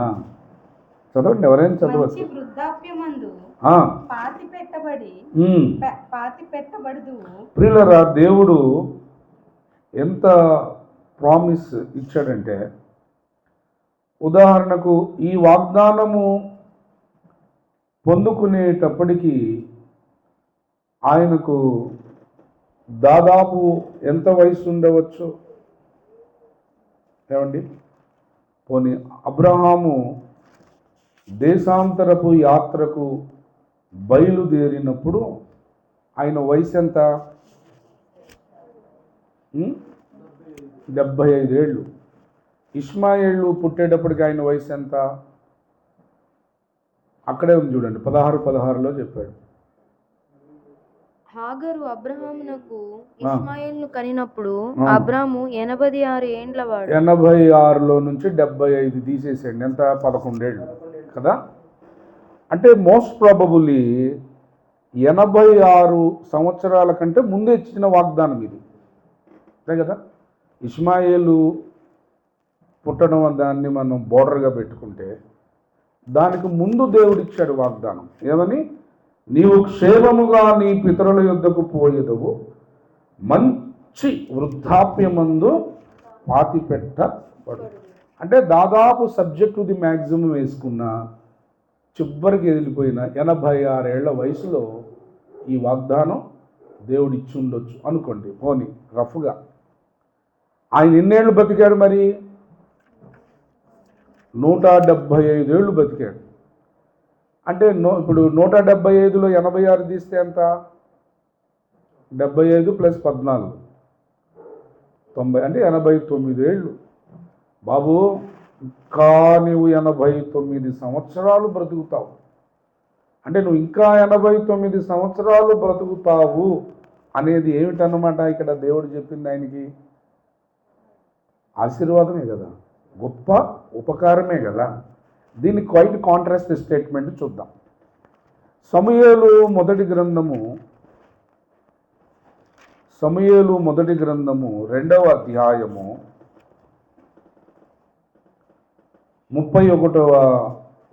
S1: చదవండి, ఎవరైనా చదవచ్చు.
S3: మంచి వృద్ధాప్యమందు పాతి పెట్టబడదు.
S1: ప్రియులారా, దేవుడు ఎంత ప్రామిస్ ఇచ్చాడంటే, ఉదాహరణకు ఈ వాగ్దానము పొందుకునేటప్పటికీ ఆయనకు దాదాపు ఎంత వయసు ఉండవచ్చు ఏమండి? పోనీ అబ్రహాము దేశాంతరపు యాత్రకు బయలుదేరినప్పుడు ఆయన వయసు ఎంత? 75 ఏళ్ళు. ఇష్మాయేలు పుట్టేటప్పటికి ఆయన వయసు ఎంత? అక్కడే ఉంది చూడండి, 16:16లో చెప్పాడు.
S2: హాగరు అబ్రహామునకు ఇష్మాయేలును కనినప్పుడు అబ్రాము 86 ఏండ్లవాడు.
S1: 86లో నుంచి 75 తీసేసేయండి, ఎంత? 11 ఏళ్ళు కదా. అంటే మోస్ట్ ప్రాబబుల్లీ 86 సంవత్సరాల కంటే ముందే ఇచ్చిన వాగ్దానం ఇది, అంతే కదా. ఇష్మాయేలు పుట్టడం దాన్ని మనం బోర్డర్గా పెట్టుకుంటే దానికి ముందు దేవుడిచ్చాడు వాగ్దానం. ఏమని? నీవు క్షేమముగా నీ పితరుల యొద్దకు పోయేదవు, మంచి వృద్ధాప్యమందు పాతి పెట్టబడు. అంటే దాదాపు సబ్జెక్ట్ ది మ్యాక్సిమం వేసుకున్న చివరికి వెళ్ళిపోయిన 86 ఏళ్ల వయసులో ఈ వాగ్దానం దేవుడు ఇచ్చి ఉండొచ్చు అనుకోండి. పోనీ రఫ్గా. ఆయన ఎన్నేళ్ళు బతికాడు మరి? 175 ఏళ్ళు బతికాడు. అంటే ఇప్పుడు 175లో 86 తీస్తే ఎంత? 75 + 14 90, అంటే 89 ఏళ్ళు. బాబు, ఇంకా నువ్వు 89 సంవత్సరాలు బ్రతుకుతావు. అంటే నువ్వు ఇంకా 89 సంవత్సరాలు బ్రతుకుతావు అనేది ఏమిటన్నమాట ఇక్కడ దేవుడు చెప్పింది ఆయనకి? ఆశీర్వాదమే కదా, గొప్ప ఉపకారమే కదా. దీన్ని క్వైట్ కాంట్రాస్ట్ స్టేట్మెంట్ చూద్దాం. సమూయేలు మొదటి గ్రంథము 2వ అధ్యాయము 31వ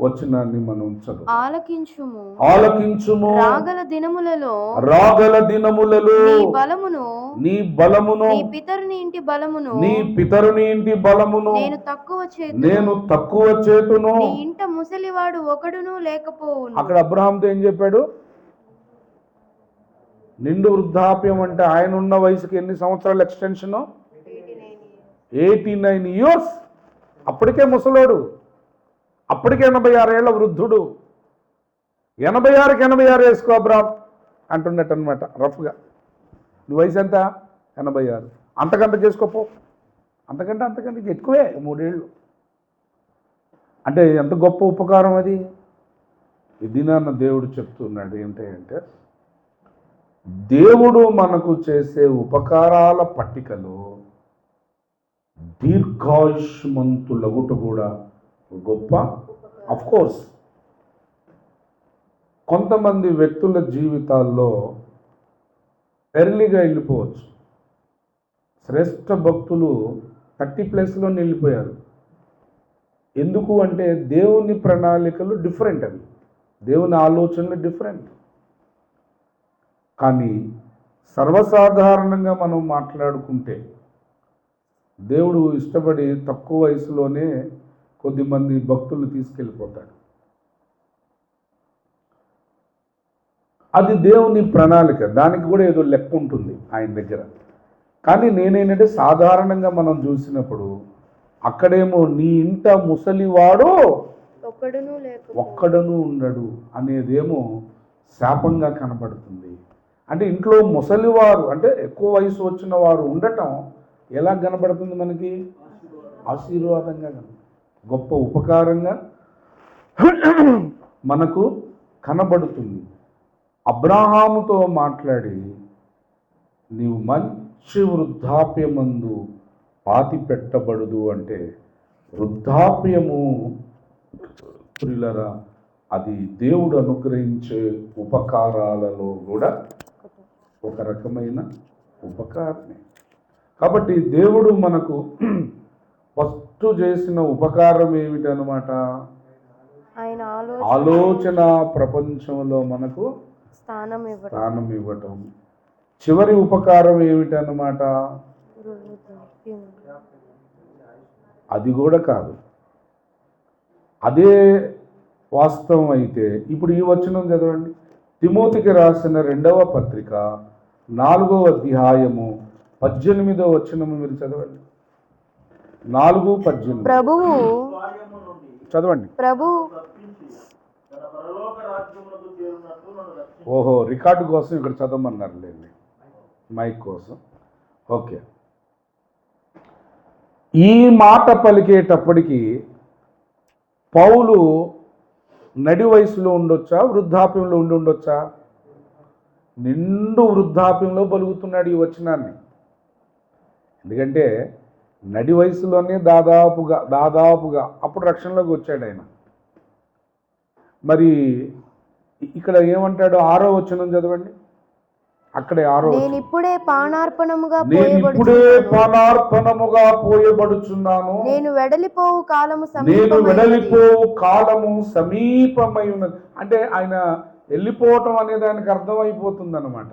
S1: వచనాన్ని మనం చదువు. ఆలకించుము
S2: రాగల దినములలో
S1: నీ బలమును
S2: నీ పితరుని ఇంటి బలమును నేను
S1: తక్కువ చేతును.
S2: నీ ఇంట ముసలివాడు ఒకడును లేకపోవును.
S1: అక్కడ అబ్రహాంతో ఏం చెప్పాడు? నిండు వృద్ధాప్యం అంటే ఆయన ఉన్న వయసుకి ఎన్ని సంవత్సరాల ఎక్స్టెన్షన్? 89 ఇయర్స్. అప్పటికే ముసలోడు, అప్పటికే 86 ఏళ్ల వృద్ధుడు. 86కి 86 వేసుకో అబ్రామ్ అంటున్నట్టు అనమాట రఫ్గా. నీ వయసు ఎంత? 86. అంతకంత చేసుకోపో, అంతకంటే ఎక్కువే, 3 ఏళ్ళు. అంటే ఎంత గొప్ప ఉపకారం అది. ఇది నాన్న దేవుడు చెప్తున్నాడు ఏంటంటే, దేవుడు మనకు చేసే ఉపకారాల పట్టికలో దీర్ఘాయుష్మంతులగుట కూడా గొప్ప. కోర్స్ కొంతమంది వ్యక్తుల జీవితాల్లో ఎర్లీగా వెళ్ళిపోవచ్చు. శ్రేష్ఠ భక్తులు 30+లో వెళ్ళిపోయారు. ఎందుకు అంటే దేవుని ప్రణాళికలు డిఫరెంట్, అవి దేవుని ఆలోచనలు డిఫరెంట్. కానీ సర్వసాధారణంగా మనం మాట్లాడుకుంటే దేవుడు ఇష్టపడి తక్కువ వయసులోనే కొద్దిమంది భక్తులను తీసుకెళ్ళిపోతాడు. అది దేవుని ప్రణాళిక, దానికి కూడా ఏదో లెక్క ఉంటుంది ఆయన దగ్గర. కానీ నేనేంటంటే సాధారణంగా మనం చూసినప్పుడు అక్కడేమో నీ ఇంట ముసలివాడు ఒక్కడును ఉండడు అనేదేమో శాపంగా కనబడుతుంది. అంటే ఇంట్లో ముసలివారు అంటే ఎక్కువ వయసు వచ్చిన వారు ఉండటం ఎలా కనబడుతుంది మనకి? ఆశీర్వాదంగా, గొప్ప ఉపకారంగా మనకు కనబడుతుంది. అబ్రహాముతో మాట్లాడి నీవు మంచి వృద్ధాప్యమందు పాతి పెట్టబడదు అంటే, వృద్ధాప్యము ప్రియులరా అది దేవుడు అనుగ్రహించే ఉపకారాలలో కూడా ఒక రకమైన ఉపకారమే. కాబట్టి దేవుడు మనకు ఫస్ట్ చేసిన ఉపకారం ఏమిటనమాట?
S2: ఆయన
S1: ఆలోచన ప్రపంచంలో మనకు స్థానం ఇవ్వటం. చివరి ఉపకారం ఏమిటన్నమాట? అది కూడా కాదు. అదే వాస్తవం అయితే ఇప్పుడు ఈ వచనం చదవండి. తిమోతికి రాసిన 2వ పత్రిక 4వ అధ్యాయము 18వ వచనము మీరు చదవండి. 4:18
S2: ప్రభువు
S1: చదవండి.
S2: ప్రభువు
S1: ఓహో, రికార్డు కోసం ఇక్కడ చదవమన్నారు లేండి, మైక్ కోసం. ఓకే, ఈ మాట పలికేటప్పటికి పౌలు నడి వయసులో ఉండొచ్చా, వృద్ధాప్యంలో ఉండొచ్చా? నిండు వృద్ధాప్యంలో పలుకుతున్నాడు ఈ వచనాన్ని. ఎందుకంటే నడి వయసులోనే దాదాపుగా అప్పుడు రక్షణలోకి వచ్చాడు ఆయన. మరి ఇక్కడ ఏమంటాడు? 6వ వచనం చదవండి. అక్కడే 6వ వచనం.
S2: నేను ఇప్పుడే పానార్పణముగా
S1: పోయబడుచున్నాను.
S2: నేను వెడలిపోవు
S1: కాలము సమీపమై ఉన్నది. అంటే ఆయన వెళ్ళిపోవటం అనే దానికి అర్థమైపోతుంది అన్నమాట.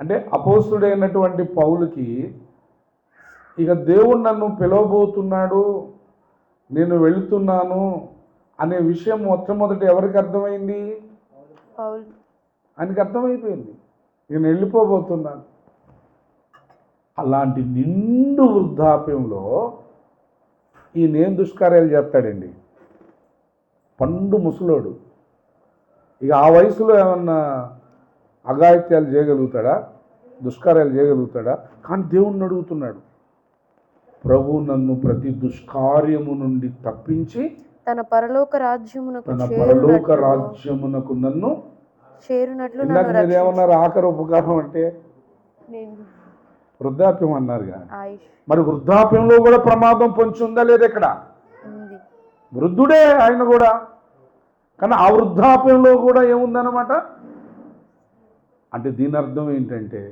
S1: అంటే అపోస్తుడైనటువంటి పౌలుకి ఇక దేవుడు నన్ను పిలవబోతున్నాడు, నేను వెళుతున్నాను అనే విషయం మొట్టమొదటి ఎవరికి అర్థమైంది? ఆయనకి అర్థమైపోయింది, నేను వెళ్ళిపోబోతున్నాను. అలాంటి నిండు వృద్ధాప్యంలో ఈయనేం దుష్కార్యాలు చేస్తాడండి? పండు ముసలోడు. ఇక ఆ వయసులో ఏమన్నా అఘాయిత్యాలు చేయగలుగుతాడా? దుష్కార్యాలు చేయగలుగుతాడా? కానీ దేవుణ్ణి అడుగుతున్నాడు, ప్రభు నన్ను ప్రతి దుష్కార్యము నుండి తప్పించి
S2: తన పరలోక రాజ్యమునకు
S1: నన్ను
S2: చేరునట్లు
S1: ఏమన్నారు? ఆఖరి ఉపకారం అంటే వృద్ధాప్యం అన్నారుగా. మరి వృద్ధాప్యంలో కూడా ప్రమాదం పొంచి ఉందా లేదా? ఇక్కడ వృద్ధుడే ఆయన కూడా, కానీ ఆ వృద్ధాప్యంలో కూడా ఏముందన్నమాట? అంటే దీని అర్థం ఏంటంటే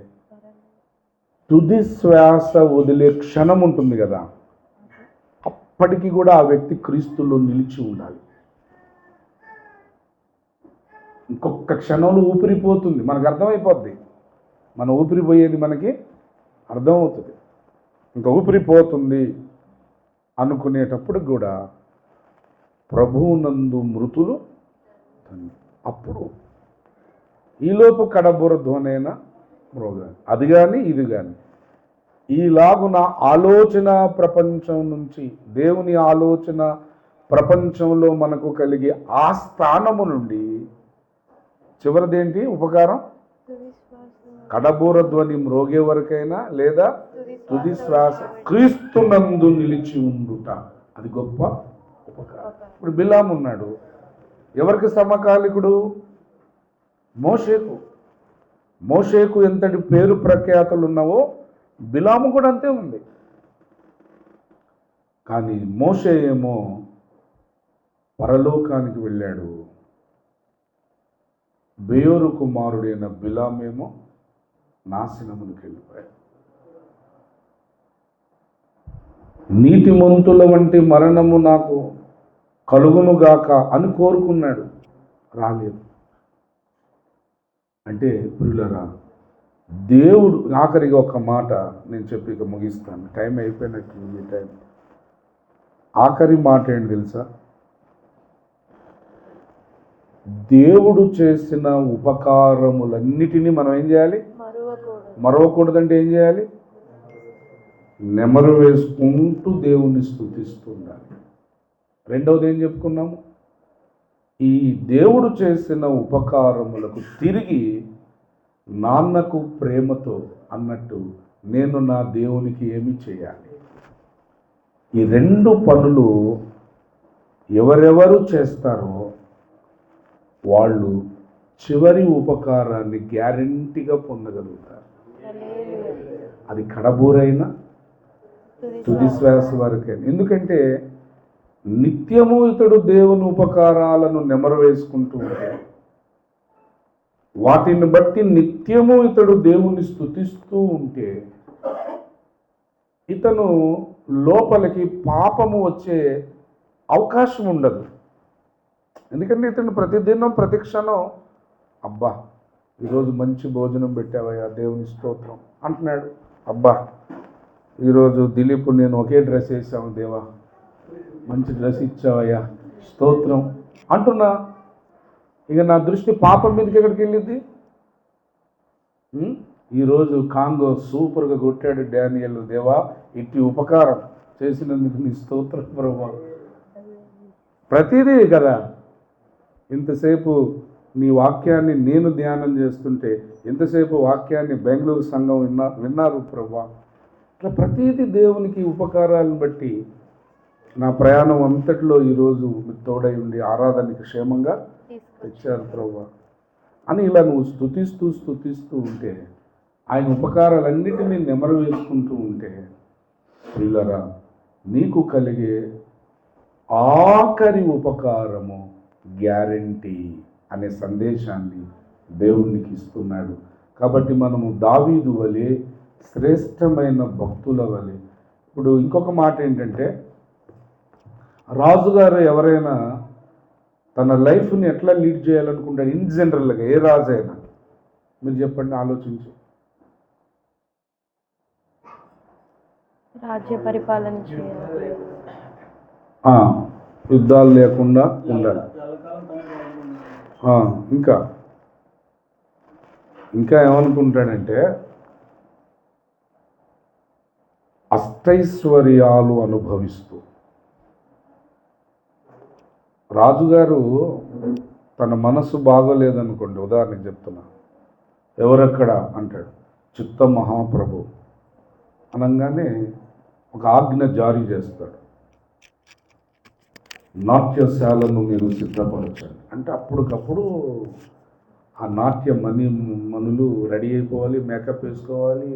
S1: తుది శ్వాస వదిలే క్షణం ఉంటుంది కదా, అప్పటికి కూడా ఆ వ్యక్తి క్రీస్తులో నిలిచి ఉండాలి. ఇంకొక క్షణంలో ఊపిరిపోతుంది, మనకు అర్థమైపోద్ది. మన ఊపిరిపోయేది మనకి అర్థమవుతుంది. ఇంకా ఊపిరిపోతుంది అనుకునేటప్పుడు కూడా ప్రభువునందు మృతులు అప్పుడు ఈలోపు కడబుర ధ్వనైనా మ్రోగాలి. అది కానీ ఇది కానీ ఈలాగున ఆలోచన ప్రపంచం నుంచి, దేవుని ఆలోచన ప్రపంచంలో మనకు కలిగే ఆ స్థానము నుండి చివరిదేంటి ఉపకారం? కడబూర ధ్వని మ్రోగే వరకైనా లేదా తుది శ్వాస క్రీస్తునందు నిలిచి ఉండుట, అది గొప్ప ఉపకారం. ఇప్పుడు బిలాము ఉన్నాడు, ఎవరికి సమకాలికుడు? మోషేకు ఎంతటి పేరు ప్రఖ్యాతులు ఉన్నావో బిలాము కూడా అంతే ఉంది. కానీ మోషే ఏమో పరలోకానికి వెళ్ళాడు, బేయోరు కుమారుడైన బిలామేమో నాశనమునికి వెళ్ళిపోయాడు. నీతిమంతుల వంటి మరణము నాకు కలుగునుగాక అని కోరుకున్నాడు, రాలేదు. అంటే ప్రియులరా, దేవుడు ఆఖరికి ఒక మాట నేను చెప్పి ఇక ముగిస్తాను, టైం అయిపోయినట్టు ఈ టైం. ఆఖరి మాట ఏంటి తెలుసా? దేవుడు చేసిన ఉపకారములన్నిటినీ మనం ఏం చేయాలి? మరవకూడదంటే ఏం చేయాలి? నెమరు వేసుకుంటూ దేవుణ్ణి స్తుతిస్తూ ఉండాలి. రెండవది ఏం చెప్పుకున్నాము? ఈ దేవుడు చేసిన ఉపకారములకు తిరిగి నాన్నకు ప్రేమతో అన్నట్టు నేను నా దేవునికి ఏమి చేయాలి? ఈ రెండు పనులు ఎవరెవరు చేస్తారో వాళ్ళు చివరి ఉపకారాన్ని గ్యారెంటీగా పొందగలుగుతారు. అది కడబూరైనా తుది శ్వాస వరకైనా. ఎందుకంటే నిత్యము ఇతడు దేవుని ఉపకారాలను నెమరు వేసుకుంటూ ఉంటే, వాటిని బట్టి నిత్యము ఇతడు దేవుని స్తుతిస్తూ ఉంటే, ఇతను లోపలికి పాపము వచ్చే అవకాశం ఉండదు. ఎందుకంటే ఇతను ప్రతిదినం ప్రతిక్షణం అబ్బా ఈరోజు మంచి భోజనం పెట్టావయ్యా దేవుని స్తోత్రం అంటున్నాడు. అబ్బా ఈరోజు దిలీప్ నేను ఒకే డ్రెస్ వేసాము దేవా, మంచి డ్రెస్ ఇచ్చావయ్యా స్తోత్రం అంటున్నా. ఇక నా దృష్టి పాపం మీదకి ఎక్కడికి వెళ్ళింది? ఈరోజు కాంగో సూపర్గా కొట్టాడు డానియల్. దేవా, ఇట్టి ఉపకారం చేసినందుకు నీ స్తోత్రం ప్రభువా. ప్రతిదీ కదా. ఇంతసేపు నీ వాక్యాన్ని నేను ధ్యానం చేస్తుంటే ఇంతసేపు వాక్యాన్ని బెంగళూరు సంఘం విన్నారు ప్రభువా. ఇట్లా ప్రతిదీ దేవునికి ఉపకారాలను బట్టి నా ప్రయాణం అంతటిలో ఈరోజు తోడై ఉండి ఆరాధనకి క్షేమంగా తెచ్చారు ప్రభువా అని ఇలా నువ్వు స్తుతిస్తూ ఉంటే, ఆయన ఉపకారాలన్నిటినీ నెమరు వేసుకుంటూ ఉంటే, పిల్లరా నీకు కలిగే ఆఖరి ఉపకారము గ్యారంటీ అనే సందేశాన్ని దేవునికి ఇస్తున్నాడు. కాబట్టి మనము దావీదు వలె శ్రేష్టమైన భక్తుల వలె. ఇప్పుడు ఇంకొక మాట ఏంటంటే, రాజుగారు ఎవరైనా తన లైఫ్ని ఎట్లా లీడ్ చేయాలనుకుంటారు? ఇన్ జనరల్గా ఏ రాజైనా మీరు చెప్పండి, ఆలోచించి.
S2: రాజ్య పరిపాలన చేయాలి,
S1: యుద్ధాలు లేకుండా ఉండాలి. ఇంకా ఇంకా ఏమనుకుంటాడంటే అష్టైశ్వర్యాలు అనుభవిస్తూ. రాజుగారు తన మనసు బాగోలేదనుకోండి, ఉదాహరణకు చెప్తున్నా, ఎవరెక్కడ అంటాడు, చిత్త మహాప్రభు అనగానే ఒక ఆజ్ఞ జారీ చేస్తాడు, నాట్యశాలను మీరు సిద్ధపరచండి అంటే అప్పటికప్పుడు ఆ నాట్య మనులు రెడీ అయిపోవాలి, మేకప్ వేసుకోవాలి,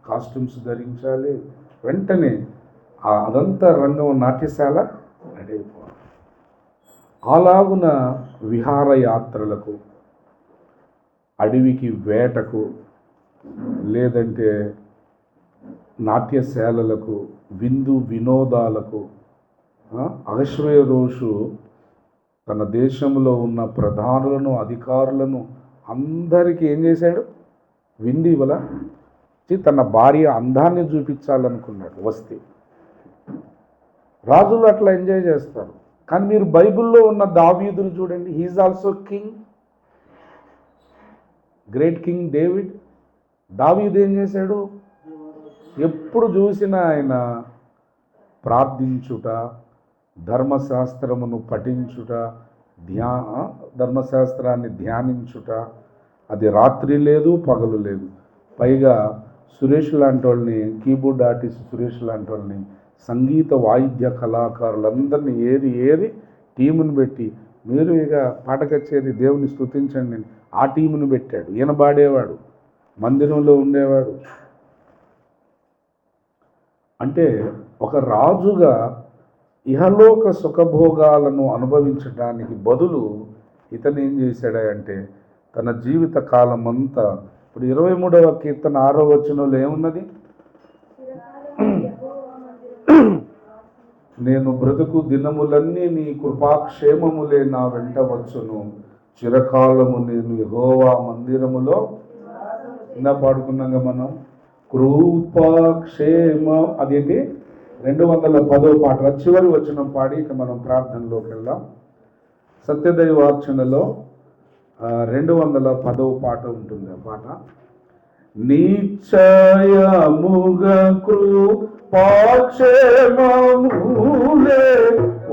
S1: కాస్ట్యూమ్స్ ధరించాలి, వెంటనే అదంతా రంగం నాట్యశాల రెడీ అయిపోవాలి. అలాగున విహారయాత్రలకు, అడవికి వేటకు, లేదంటే నాట్యశాలలకు, విందు వినోదాలకు అహశ్వేరోషు తన దేశంలో ఉన్న ప్రధానులను, అధికారులను అందరికీ ఏం చేశాడు? విందు ఇవ్వల తన భార్య అందాన్ని చూపించాలనుకున్నాడు. వస్తే రాజులు అట్లా ఎంజాయ్ చేస్తారు. కానీ మీరు బైబిల్లో ఉన్న దావీదును చూడండి, he is also king, great king David. దావీదు ఏం చేశాడు? ఎప్పుడు చూసినా ఆయన ప్రార్థించుట, ధర్మశాస్త్రమును పఠించుట, ధర్మశాస్త్రాన్ని ధ్యానించుట, అది రాత్రి లేదు పగలు లేదు. పైగా సురేష్ లాంటి వాళ్ళని, కీబోర్డ్ ఆర్టిస్ట్ సురేష్ లాంటి వాళ్ళని, సంగీత వాయిద్య కళాకారులందరినీ ఏరి టీమును పెట్టి, మీరు ఇక పాట కచేరి దేవుని స్తుతించండి ఆ టీమును పెట్టాడు. ఈయన పాడేవాడు, మందిరంలో ఉండేవాడు. అంటే ఒక రాజుగా ఇహలోక సుఖభోగాలను అనుభవించడానికి బదులు ఇతను ఏం చేశాడంటే తన జీవిత కాలం అంతా, ఇప్పుడు 23వ కీర్తన 6వ వచనంలో ఏమున్నది? నేను బ్రతుకు దినములన్నీ నీ కృపాక్షేమములే నా వెంట వచ్చును, చిరకాలము నేను యెహోవా మందిరములో పాడుకున్నాగా మనం కృపాక్షేమం. అదేంటి? 210వ పాట చివరి వచనం పాడి ఇక మనం ప్రార్థనలోకి వెళ్దాం. సత్యదైవార్చనలో 210వ పాట ఉంటుంది. ఆ పాట, నిశ్చయముగా కృపాక్షేమములే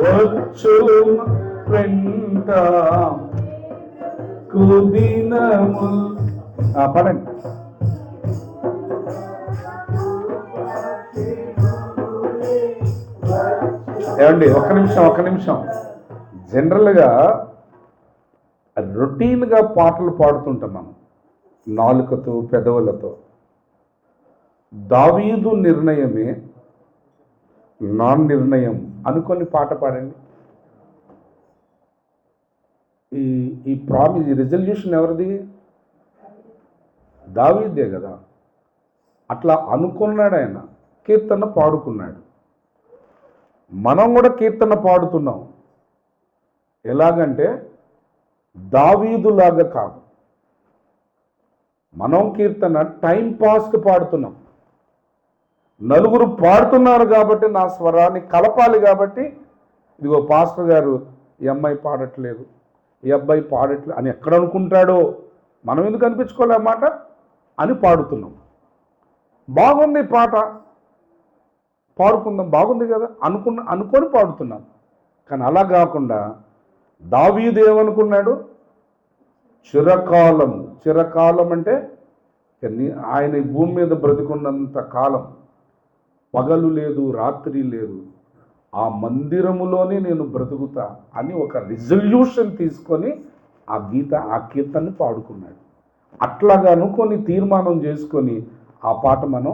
S1: వచ్చును వెంట కుదినము. పడండి. ఏమండి, ఒక్క నిమిషం. జనరల్గా రొటీన్గా పాటలు పాడుతుంటాం మనం నాలుకతో, పెదవులతో. దావీదు నిర్ణయమే నాన్ నిర్ణయం అనుకొని పాట పాడండి. ఈ ప్రామిస్, ఈ రిజల్యూషన్ ఎవరిది? దావీదే కదా. అట్లా అనుకున్నాడు ఆయన, కీర్తన పాడుకున్నాడు. మనం కూడా కీర్తన పాడుతున్నాం. ఎలాగంటే దావీదులాగా కాదు. మనం కీర్తన టైం పాస్కి పాడుతున్నాం. నలుగురు పాడుతున్నారు కాబట్టి నా స్వరాన్ని కలపాలి కాబట్టి, ఇదిగో పాస్టర్ గారు ఈ అమ్మాయి పాడట్లేదు, ఈ అబ్బాయి పాడట్లే అని ఎక్కడ అనుకుంటాడో, మనం ఎందుకు అనిపించుకోలే ఆ మాట అని పాడుతున్నాం. బాగుంది పాట, పాడుకుందాం, బాగుంది కదా అనుకొని పాడుతున్నాం. కానీ అలా కాకుండా దావీదు ఏమనుకున్నాడు? చిరకాలం అంటే ఆయన ఈ భూమి మీద బ్రతికున్నంత కాలం పగలు లేదు, రాత్రి లేదు, ఆ మందిరములోనే నేను బ్రతుకుతా అని ఒక రిజల్యూషన్ తీసుకొని ఆ కీర్తనని పాడుకున్నాడు. అట్లాగా అనుకొని తీర్మానం చేసుకొని ఆ పాట మనం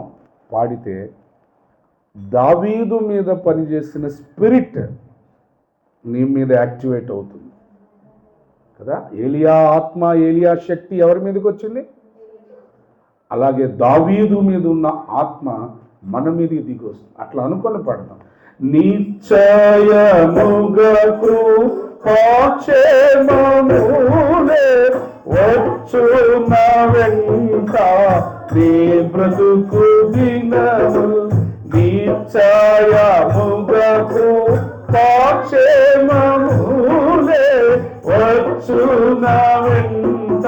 S1: పాడితే దావీదు మీద పనిచేసిన స్పిరిట్ నీ మీద యాక్టివేట్ అవుతుంది కదా. ఏలియా ఆత్మ, ఏలియా శక్తి ఎవరి మీదకి వచ్చింది? అలాగే దావీదు మీద ఉన్న ఆత్మ మన మీదకి దిగి వస్తుంది. అట్లా అనుకొని పడతాం. నిశ్చయముగకు పాచేమములే వచ్చున వెంట నీ బ్రతుకు దినము. నిశ్చయముగకు పాచేమములే వచ్చున వెంట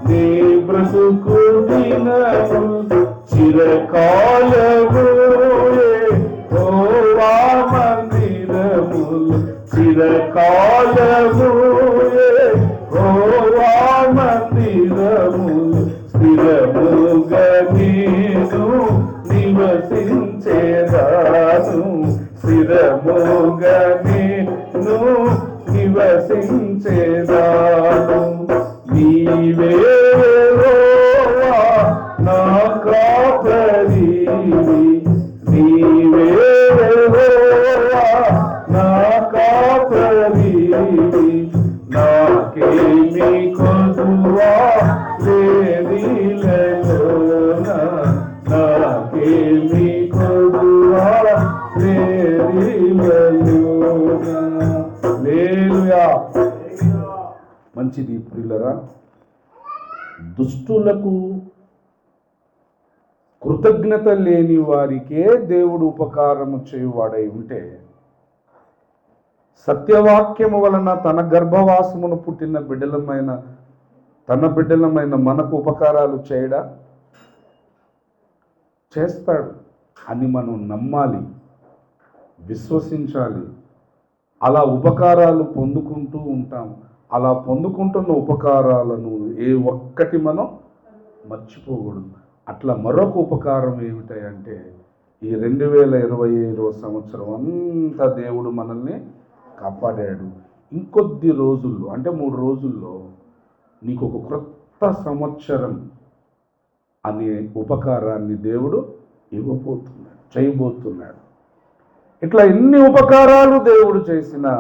S1: నీ బ్రతుకు దినము. చిరకాలము యెహోవా మందిరములు, చిరకాలము యెహోవా మందిరములు స్థిరముగా నేను నివసించేదాను, స్థిరముగా నేను నివసించేదాను. నీవే యెహోవా నా కాపరివి, నీవే యెహోవా నా కాపరివి, నాకేమి కొదువా లేదిలలోన, నాకేమి కొదువా లేదిలలోన. హల్లెలూయా. మంచిది ప్రియులరా. దుష్టులకు, కృతజ్ఞత లేని వారికే దేవుడు ఉపకారము చేయువాడై ఉంటే, సత్యవాక్యము వలన తన గర్భవాసమును పుట్టిన బిడ్డలమైన మనకు ఉపకారాలు చేయడా? చేస్తాడు అని మనం నమ్మాలి, విశ్వసించాలి. అలా ఉపకారాలు పొందుకుంటూ ఉంటాం. అలా పొందుకుంటున్న ఉపకారాలను ఏ ఒక్కటి మనం మర్చిపోకూడదు. అట్లా మరొక ఉపకారం ఏమిటంటే, ఈ 2025 సంవత్సరం అంతా దేవుడు మనల్ని కాపాడాడు. ఇంకొద్ది రోజుల్లో, అంటే 3 రోజుల్లో నీకు ఒక క్రొత్త సంవత్సరం అనే ఉపకారాన్ని దేవుడు ఇవ్వబోతున్నాడు, చేయబోతున్నాడు. ఇట్లా ఎన్ని ఉపకారాలు దేవుడు చేసినా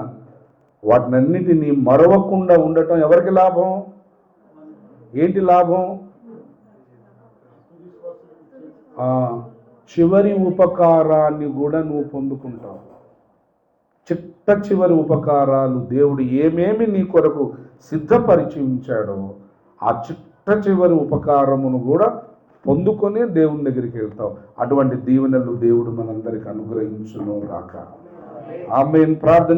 S1: వాటినన్నిటినీ మరవకుండా ఉండటం ఎవరికి లాభం? ఏంటి లాభం? చివరి ఉపకారాన్ని కూడా నువ్వు పొందుకుంటావు. చివరి ఉపకారాలు దేవుడు ఏమేమి నీ కొరకు సిద్ధపరిచి ఉంచాడో ఆ చివరి ఉపకారమును కూడా పొందుకొని దేవుని దగ్గరికి వెళ్తావు. అటువంటి దీవెనలు దేవుడు మనందరికి అనుగ్రహించును గాక. ఆమేన్. ప్రార్థన.